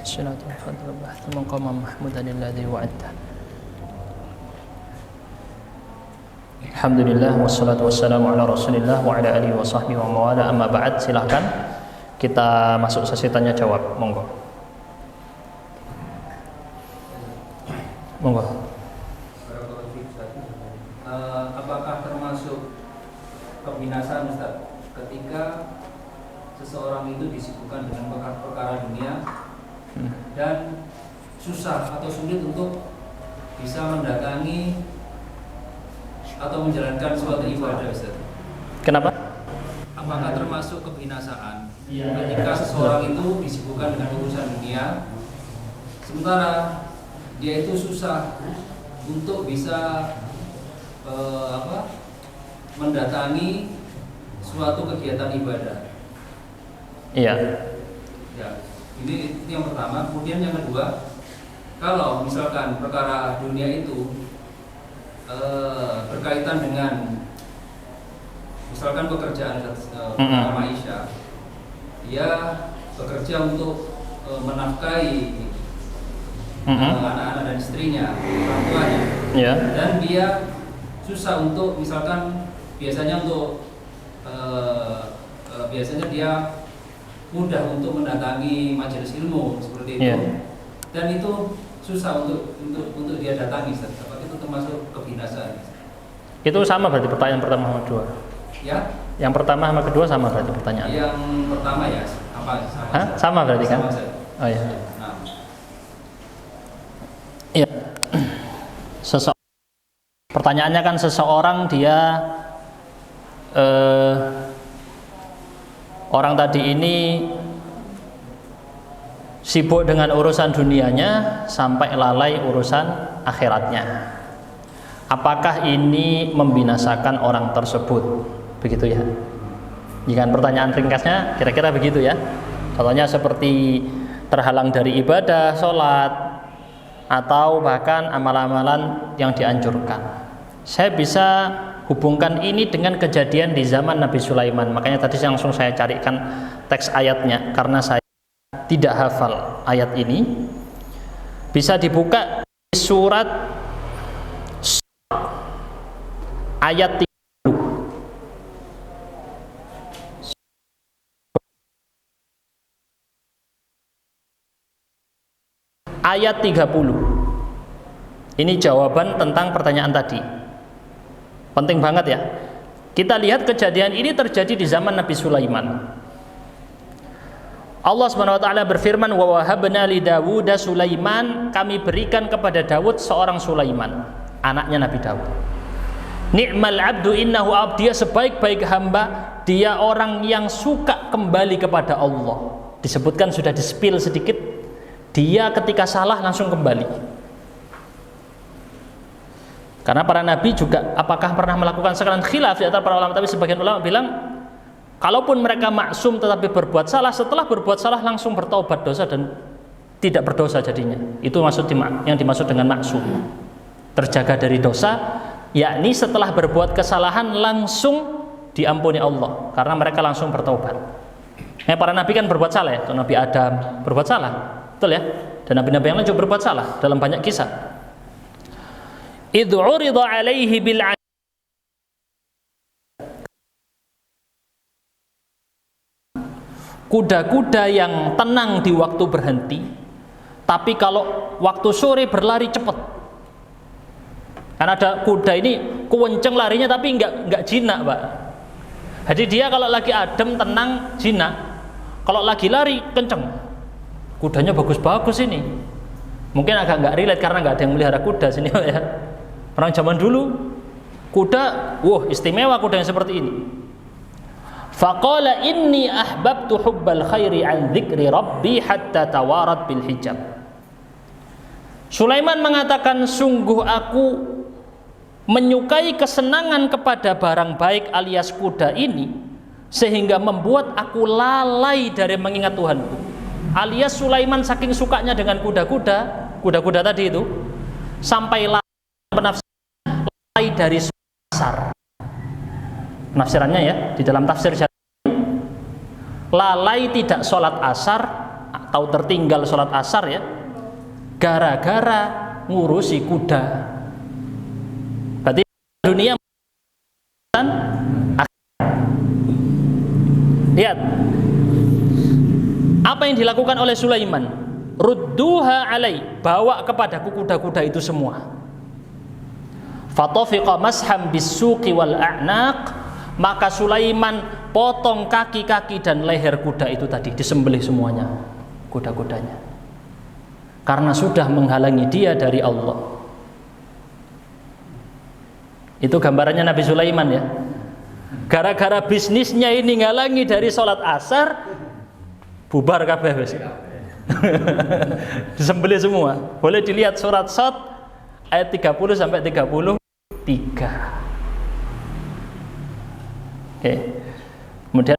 الصلاة والفضل والبحث مقام محمودا الذي وعدته. Alhamdulillah wassalatu wassalamu ala Rasulillah wa ala alihi wa sahbihi wa mawala, amma ba'd. Silahkan kita masuk sesi tanya jawab. Monggo.
Apakah termasuk kebinasaan Ustaz ketika seseorang itu disibukkan dengan perkara dunia dan susah atau sulit untuk bisa mendatangi atau menjalankan suatu ibadah Ustaz?
Kenapa?
Apakah termasuk kebinasaan ketika seseorang itu disibukkan dengan urusan dunia sementara dia itu susah untuk bisa mendatangi suatu kegiatan ibadah?
Iya.
Ya, ini yang pertama. Kemudian yang kedua, kalau misalkan perkara dunia itu berkaitan dengan misalkan pekerjaan Maisha, dia bekerja untuk menafkahi anak-anak dan istrinya, orang tuanya, dan dia susah untuk misalkan biasanya dia mudah untuk mendatangi majelis ilmu seperti itu, dan itu susah untuk dia datangi. Apakah itu termasuk kebinasaan?
Itu sama berarti pertanyaan pertama sama kedua.
Ya.
Yang pertama sama kedua sama berarti pertanyaan.
Yang pertama ya apa?
Sama berarti kan? Oh iya.
Nah.
Iya. Pertanyaannya kan seseorang dia orang tadi ini sibuk dengan urusan dunianya sampai lalai urusan akhiratnya. Apakah ini membinasakan orang tersebut? Begitu ya. Jika pertanyaan ringkasnya kira-kira begitu ya. Contohnya seperti terhalang dari ibadah, sholat, atau bahkan amalan-amalan yang dianjurkan. Saya bisa hubungkan ini dengan kejadian di zaman Nabi Sulaiman. Makanya tadi langsung saya carikan teks ayatnya karena saya tidak hafal ayat ini. Bisa dibuka di surat ayat 30. Ayat 30. Ini jawaban tentang pertanyaan tadi. Penting banget ya. Kita lihat kejadian ini terjadi di zaman Nabi Sulaiman. Allah Subhanahu wa taala berfirman, "Wa wahabna li Dawud Sulaiman," kami berikan kepada Daud seorang Sulaiman, anaknya Nabi Daud. Ni'mal abdu innahu abd, dia sebaik-baik hamba, dia orang yang suka kembali kepada Allah. Disebutkan sudah di-spill sedikit, dia ketika salah langsung kembali. Karena para nabi juga apakah pernah melakukan sekalian khilaf di antara para ulama, tapi sebagian ulama bilang kalaupun mereka maksum tetapi berbuat salah, setelah berbuat salah langsung bertaubat dosa dan tidak berdosa jadinya. Itu yang dimaksud dengan maksum, terjaga dari dosa, yakni setelah berbuat kesalahan langsung diampuni Allah karena mereka langsung bertaubat. Para nabi kan berbuat salah ya, Nabi Adam berbuat salah, betul ya, dan nabi-nabi yang lain juga berbuat salah dalam banyak kisah. Idh urida alaihi bil kuda-kuda yang tenang di waktu berhenti, tapi kalau waktu sore berlari cepat. Karena ada kuda ini kewenceng larinya tapi enggak jinak, Pak. Jadi dia kalau lagi adem tenang jinak, kalau lagi lari kenceng. Kudanya bagus-bagus ini. Mungkin agak enggak relate karena enggak ada yang melihara kuda sini ya. Orang zaman dulu kuda, istimewa kuda yang seperti ini. Faqala inni ahbabtu hubbal khairi an dzikri rabbi hatta tawarat bil hijab. Sulaiman mengatakan, sungguh aku menyukai kesenangan kepada barang baik alias kuda ini sehingga membuat aku lalai dari mengingat Tuhanku. Alias Sulaiman saking sukanya dengan kuda-kuda tadi itu sampai lalai dari asar. Penafsirannya ya, di dalam tafsir lalai tidak sholat asar atau tertinggal sholat asar ya, gara-gara ngurusi kuda. Berarti dunia lihat Apa yang dilakukan oleh Sulaiman? Rudduha alai, bawa kepadaku kuda-kuda itu semua. Fatafiqa masham bisuqi wal a'naq, maka Sulaiman potong kaki-kaki dan leher kuda itu tadi, disembelih semuanya kuda-kudanya. Karena sudah menghalangi dia dari Allah. Itu gambarannya Nabi Sulaiman ya. Gara-gara bisnisnya ini ngalangi dari sholat asar, bubar kabeh wis. Disembelih semua. Boleh dilihat surat Shad ayat 30 sampai 33. Oke. Kemudian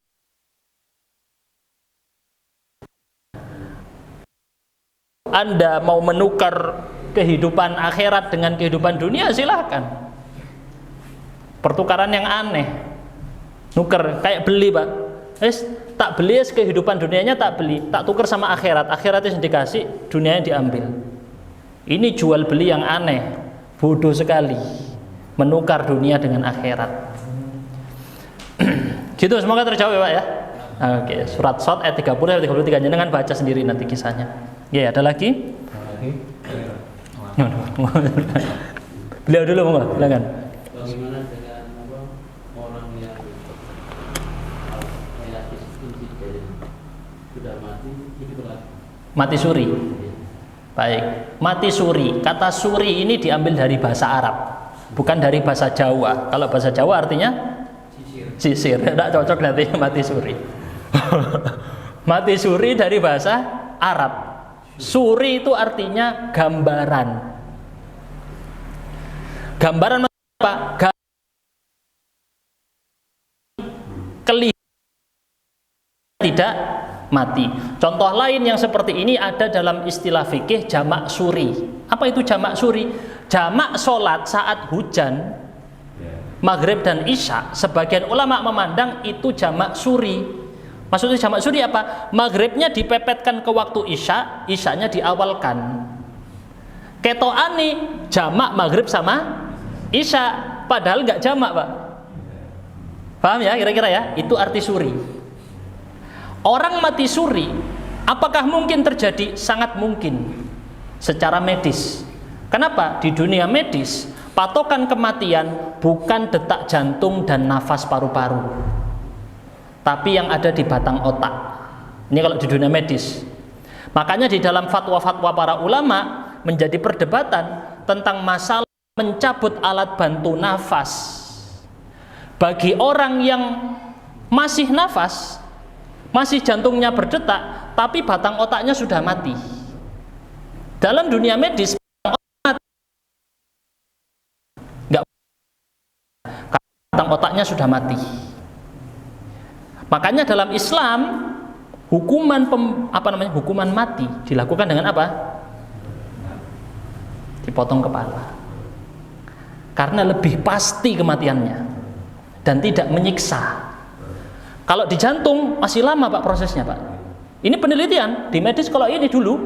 Anda mau menukar kehidupan akhirat dengan kehidupan dunia, silahkan. Pertukaran yang aneh. Nuker kayak beli, Pak. Tak beli kehidupan dunianya, tak beli, tak tukar sama akhirat. Akhiratnya dikasih, dunianya diambil. Ini jual beli yang aneh, bodoh sekali. Menukar dunia dengan akhirat. Gitu, semoga terjawab ya Pak ya. Oke, surat Shad ayat 30 sampai 33, jangan baca sendiri nanti kisahnya. Ya, ada lagi? Beliau dulu monggo, silakan.
Bagaimana dengan orang yang sudah mati, hidup lagi?
Mati suri. Baik, mati suri. Kata suri ini diambil dari bahasa Arab, bukan dari bahasa Jawa. Kalau bahasa Jawa artinya sisir. Tidak cocok nanti mati suri. Mati suri dari bahasa Arab. Suri itu artinya gambaran. Gambaran apa? Tidak mati. Contoh lain yang seperti ini ada dalam istilah fikih jamak suri. Apa itu jamak suri? Jamak solat saat hujan, maghrib dan isya. Sebagian ulama memandang itu jamak suri. Maksudnya jamak suri apa? Maghribnya dipepetkan ke waktu isya, isyanya diawalkan. Ketoani jamak maghrib sama isya, padahal nggak jamak Pak. Paham ya kira-kira ya? Itu arti suri. Orang mati suri, apakah mungkin terjadi? Sangat mungkin secara medis. Kenapa? Di dunia medis, patokan kematian bukan detak jantung dan nafas paru-paru, tapi yang ada di batang otak. Ini kalau di dunia medis. Makanya di dalam fatwa-fatwa para ulama menjadi perdebatan tentang masalah mencabut alat bantu nafas bagi orang yang masih nafas, masih jantungnya berdetak, tapi batang otaknya sudah mati. Dalam dunia medis, batang otaknya sudah mati. Makanya dalam Islam hukuman hukuman mati dilakukan dengan apa? Dipotong kepala. Karena lebih pasti kematiannya dan tidak menyiksa. Kalau di jantung masih lama Pak prosesnya Pak. Ini penelitian di medis, kalau ini dulu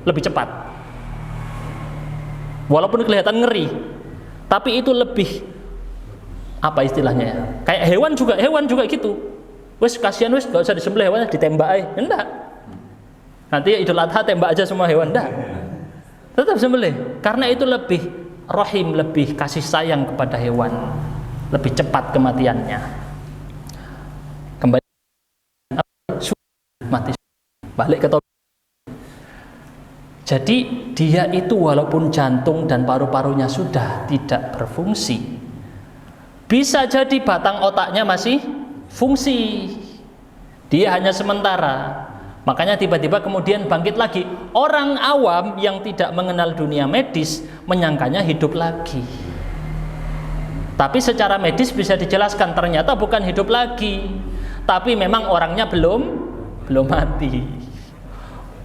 lebih cepat. Walaupun kelihatan ngeri, tapi itu lebih apa istilahnya ya? Kayak hewan juga gitu. Wes kasihan wes, gak usah disembelih hewannya, ditembak aja. Enggak. Nanti Idul Adha tembak aja semua hewan, enggak. Tetap sembelih, karena itu lebih rahim, lebih kasih sayang kepada hewan, lebih cepat kematiannya. Kembali mati, balik ke topik. Jadi dia itu walaupun jantung dan paru-parunya sudah tidak berfungsi, bisa jadi batang otaknya masih fungsi. Dia hanya sementara. Makanya tiba-tiba kemudian bangkit lagi. Orang awam yang tidak mengenal dunia medis menyangkanya hidup lagi. Tapi secara medis bisa dijelaskan ternyata bukan hidup lagi, tapi memang orangnya belum mati.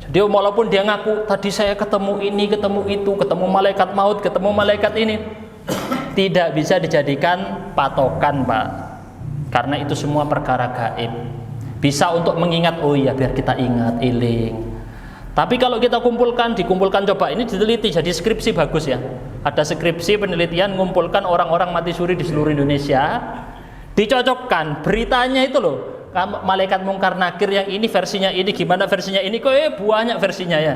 Jadi walaupun dia ngaku tadi saya ketemu ini, ketemu itu, ketemu malaikat maut, ketemu malaikat ini, tidak bisa dijadikan patokan Pak. Karena itu semua perkara gaib. Bisa untuk mengingat, oh iya biar kita ingat, iling. Tapi kalau kita dikumpulkan coba ini diteliti jadi skripsi bagus ya. Ada skripsi penelitian ngumpulkan orang-orang mati suri di seluruh Indonesia, dicocokkan beritanya itu loh. malaikat mungkar nakir yang ini versinya ini, gimana versinya ini, kok banyak versinya ya.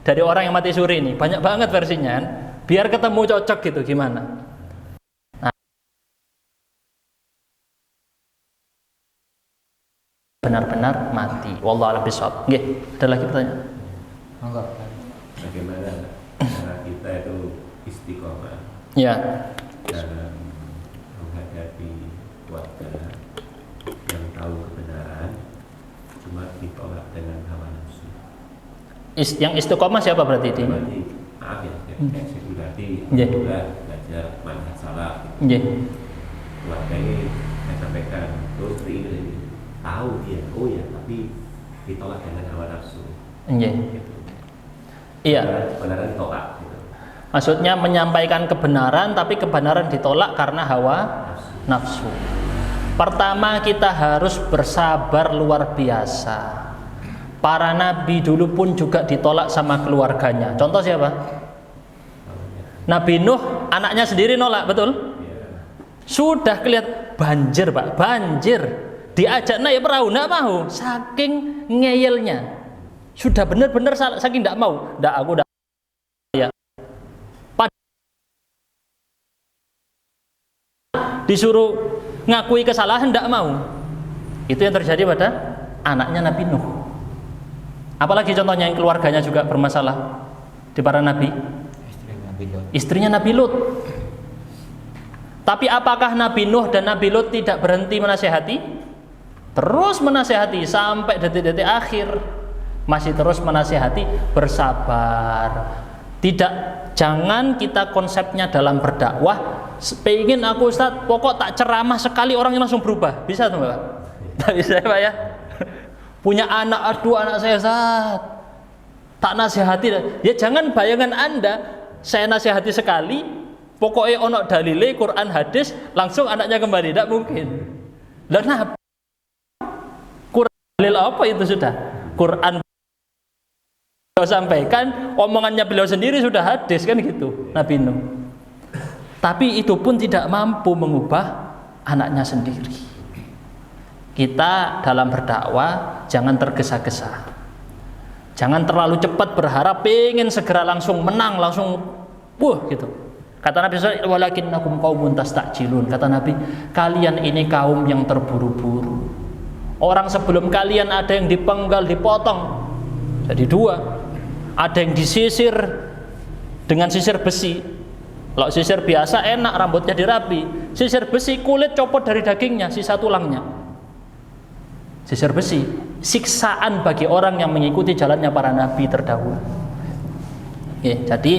Dari orang yang mati suri ini banyak banget versinya kan? Biar ketemu cocok gitu gimana. Benar-benar mati. Wallahu a'lam bishawab. Nggih, ada lagi pertanyaan?
Enggak.
Bagaimana cara kita itu istiqomah
Ya.
dalam menghadapi warga yang tahu kebenaran cuma ditolak dengan hawa nafsu.
Yang istiqomah siapa berarti ini?
Berarti maaf ya, kayak saya berarti
Iya.
juga belajar manhaj salaf.
Nggih.
Warga ini saya sampaikan terus ini tahu dia, oh ya, tapi ditolak dengan hawa nafsu.
Nggih.
Gitu.
Iya.
Kebenaran ditolak. Gitu.
Maksudnya menyampaikan kebenaran tapi kebenaran ditolak karena hawa nafsu. Pertama kita harus bersabar luar biasa. Para nabi dulu pun juga ditolak sama keluarganya. Contoh siapa? Nabi Nuh, anaknya sendiri nolak, betul? Sudah kelihatan banjir, Pak, banjir. Diajak naik perahu, enggak mau. Saking ngeyelnya. Sudah benar-benar saking enggak mau. Enggak, aku enggak ya. Disuruh ngakui kesalahan enggak mau. Itu yang terjadi pada anaknya Nabi Nuh. Apalagi contohnya yang keluarganya juga bermasalah di para nabi. Istrinya Nabi Lut. Tapi apakah Nabi Nuh dan Nabi Lut tidak berhenti menasihati? Terus menasihati sampai detik-detik akhir. Masih terus menasihati, bersabar. Tidak, jangan kita konsepnya dalam berdakwah pengen aku Ustaz, pokok tak ceramah sekali orangnya langsung berubah. Bisa tuh Pak? Tak bisa ya Pak ya? Punya anak, aduh anak saya Ustaz, tak nasihati. Ya jangan bayangan Anda, saya nasihati sekali, pokoknya onok dalile Quran hadis langsung anaknya kembali, tidak mungkin. Dan Quran dalil apa itu sudah? Quran beliau sampaikan, omongannya beliau sendiri sudah hadis kan gitu, Nabi Nuh. Tapi itu pun tidak mampu mengubah anaknya sendiri. Kita dalam berdakwah jangan tergesa-gesa. Jangan terlalu cepat berharap pengen segera langsung menang, langsung gitu. Kata Nabi SAW, walakinnakum qaumun tastajilun. Kata Nabi, kalian ini kaum yang terburu-buru. Orang sebelum kalian ada yang dipenggal, dipotong jadi dua. Ada yang disisir dengan sisir besi. Kalau sisir biasa enak, rambutnya dirapi. Sisir besi, kulit copot dari dagingnya, sisa tulangnya. Sisir besi, siksaan bagi orang yang mengikuti jalannya para nabi terdahulu. Jadi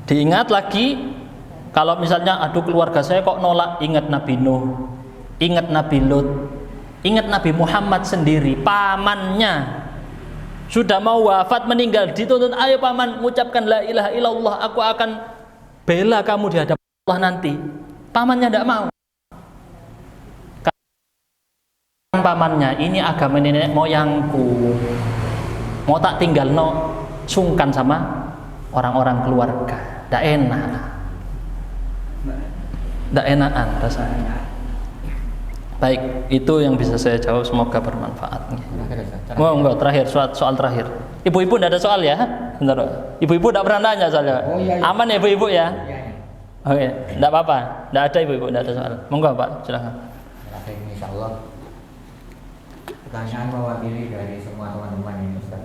diingat lagi, kalau misalnya aduh keluarga saya kok nolak, ingat Nabi Nuh, ingat Nabi Lut, ingat Nabi Muhammad sendiri, pamannya sudah mau wafat meninggal, dituntut ayo paman mengucapkan la ilaha illallah, aku akan bela kamu di hadapan Allah nanti. Pamannya tidak mau. Pamannya, ini agama nenek moyangku, mau tak tinggal sungkan sama orang-orang keluarga, tidak enak, tidak enakan rasanya. Baik, itu yang bisa saya jawab, semoga bermanfaat. Oh enggak, terakhir, soal terakhir. Ibu-ibu tidak ada soal ya? Bentar, ibu-ibu tidak pernah nanya soalnya. Aman ya ibu-ibu ya? Oke, tidak apa-apa, tidak ada ibu-ibu, tidak ada soal. Monggo Pak, silakan.
Insyaallah. Pertanyaan mewakili dari semua teman-teman ini Ustaz.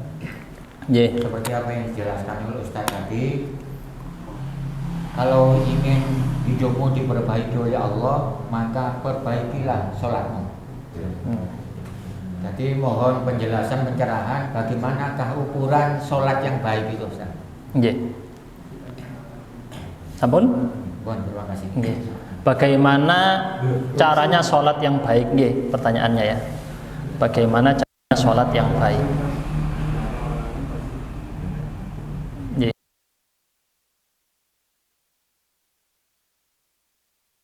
Seperti apa yang dijelaskan oleh Ustaz tadi, kalau ingin hidupmu diperbaiki oleh Allah, maka perbaikilah sholatmu. Jadi mohon penjelasan, pencerahan bagaimanakah ukuran sholat yang baik itu Ustaz? Sampun? Terima kasih.
Bagaimana caranya sholat yang baik? Pertanyaannya ya. Bagaimana caranya sholat yang baik?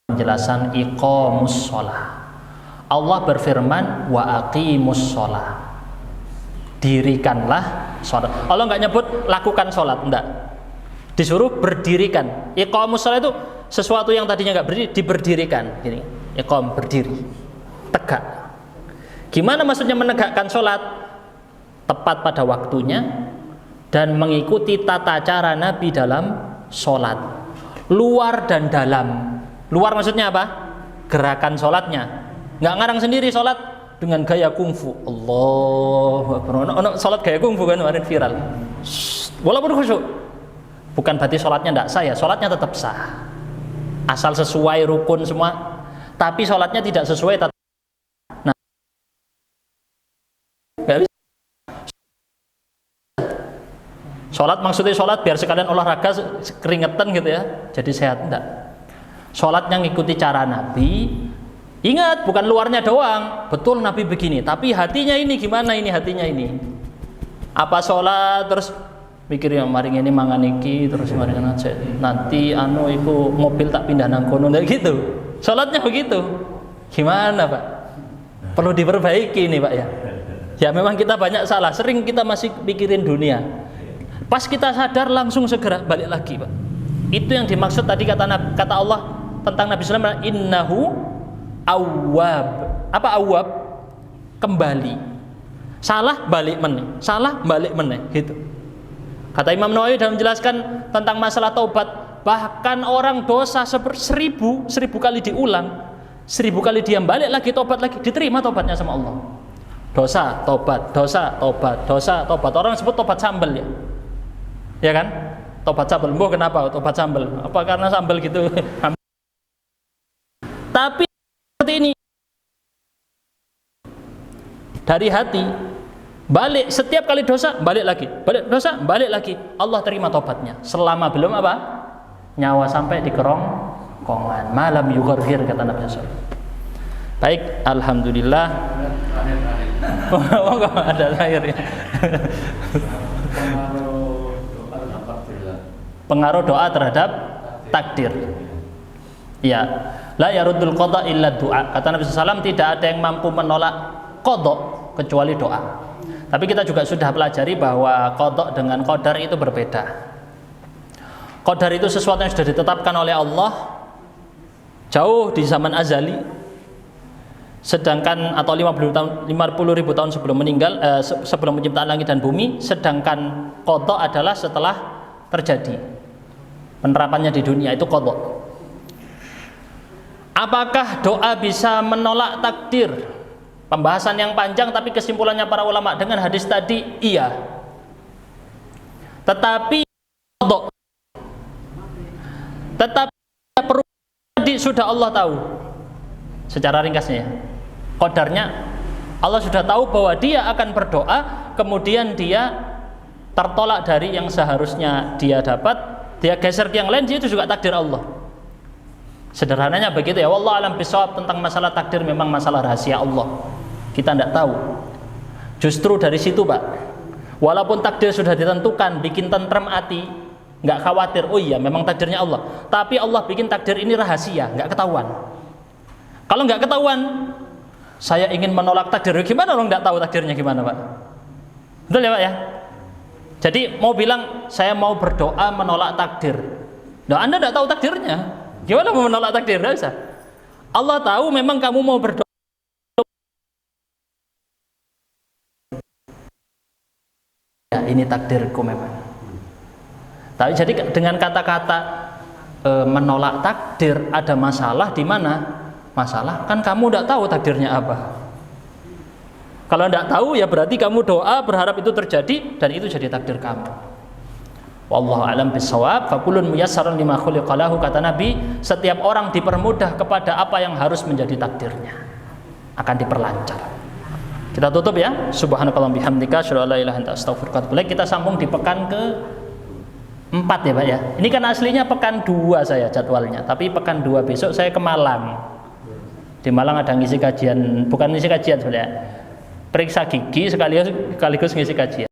Penjelasan iqamus sholah. Allah berfirman wa aqimus sholah. Dirikanlah sholat. Allah nggak nyebut lakukan sholat, enggak. Disuruh berdirikan. Iqamus sholah itu sesuatu yang tadinya nggak berdiri, diberdirikan. Gini, iqam, berdiri, tegak. Gimana maksudnya menegakkan sholat? Tepat pada waktunya dan mengikuti tata cara Nabi dalam sholat, luar dan dalam. Luar maksudnya apa? Gerakan sholatnya, nggak ngarang sendiri sholat dengan gaya kungfu. Allahu Akbar. Ono sholat gaya kungfu kan kemarin viral. Walaupun khusyuk, bukan berarti sholatnya tidak sah ya, sholatnya tetap sah asal sesuai rukun semua, tapi sholatnya tidak sesuai tata. Nah, nggak bisa. Sholat maksudnya sholat biar sekalian olahraga keringetan gitu ya, jadi sehat, enggak. Sholatnya ngikuti cara Nabi. Ingat, bukan luarnya doang. Betul Nabi begini, tapi hatinya ini gimana ini hatinya ini? Apa sholat terus mikir yang maring ini mangan iki terus maring aja. Nanti iku mobil tak pindah nang kono gitu. Sholatnya begitu. Gimana, Pak? Perlu diperbaiki nih, Pak ya. Ya memang kita banyak salah, sering kita masih pikirin dunia. Pas kita sadar langsung segera balik lagi, Pak. Itu yang dimaksud tadi kata Allah tentang Nabi SAW, innahu awwab. Apa awwab? Kembali. Salah balik meneh, salah balik meneh, gitu. Kata Imam Nawawi dalam menjelaskan tentang masalah taubat, bahkan orang dosa seribu kali diulang, 1000 kali diam, balik lagi taubat lagi, diterima taubatnya sama Allah. Dosa, taubat, dosa, taubat, dosa, taubat. Orang sebut taubat sambel ya. Ya kan? Taubat sambel. Mbah kenapa taubat sambel? Apa karena sambel gitu? Tapi seperti ini dari hati, balik setiap kali dosa, balik lagi, balik dosa, balik lagi. Allah terima tobatnya selama belum apa? Nyawa sampai di kerongkongan. Malam yughargir kata Nabi SAW. Baik, alhamdulillah. Oh, enggak ada air ya. Pengaruh doa terhadap takdir. Ya, la yaruddul qada illa du'a. Kata Nabi SAW, tidak ada yang mampu menolak qada kecuali doa. Tapi kita juga sudah pelajari bahwa qada dengan qadar itu berbeda. Qadar itu sesuatu yang sudah ditetapkan oleh Allah jauh di zaman azali. Sedangkan atau 50.000 tahun sebelum meninggal, sebelum penciptaan langit dan bumi. Sedangkan qada adalah setelah terjadi penerapannya di dunia, itu qada. Apakah doa bisa menolak takdir? Pembahasan yang panjang, tapi kesimpulannya para ulama dengan hadis tadi, iya. Tetapi qada, tetapi perlu sudah Allah tahu. Secara ringkasnya ya, qadarnya Allah sudah tahu bahwa dia akan berdoa, kemudian dia tertolak dari yang seharusnya dia dapat, dia geser ke yang lain, itu juga takdir Allah. Sederhananya begitu ya. Wallahu alam bisawab. Tentang masalah takdir memang masalah rahasia Allah, kita tidak tahu. Justru dari situ, Pak, walaupun takdir sudah ditentukan, bikin tentrem hati, nggak khawatir. Oh iya, memang takdirnya Allah, tapi Allah bikin takdir ini rahasia, nggak ketahuan. Kalau nggak ketahuan, saya ingin menolak takdir, gimana orang nggak tahu takdirnya gimana, Pak? Betul ya, Pak ya? Jadi mau bilang saya mau berdoa menolak takdir, nah Anda nggak tahu takdirnya, gimana mau menolak takdir? Nggak bisa. Allah tahu memang kamu mau berdoa. Ya, ini takdirku memang. Tapi jadi dengan kata-kata menolak takdir ada masalah di mana? Masalah kan kamu tidak tahu takdirnya apa. Kalau tidak tahu ya berarti kamu doa berharap itu terjadi dan itu jadi takdir kamu. Wallahu a'lam bissawab. Fakulun muyassarun lima khuliqa lahu, kata Nabi, setiap orang dipermudah kepada apa yang harus menjadi takdirnya, akan diperlancar. Kita tutup ya. Subhanakallahumma bihamdika asyhadu an la ilaha illa anta astaghfiruka wa atubu ilaik. Kita sambung di pekan ke 4 ya, Pak ya. Ini kan aslinya pekan 2 saya jadwalnya, tapi pekan 2 besok saya ke Malang. Di Malang ada ngisi kajian, bukan ngisi kajian sebenarnya, periksa gigi sekaligus ngisi kajian.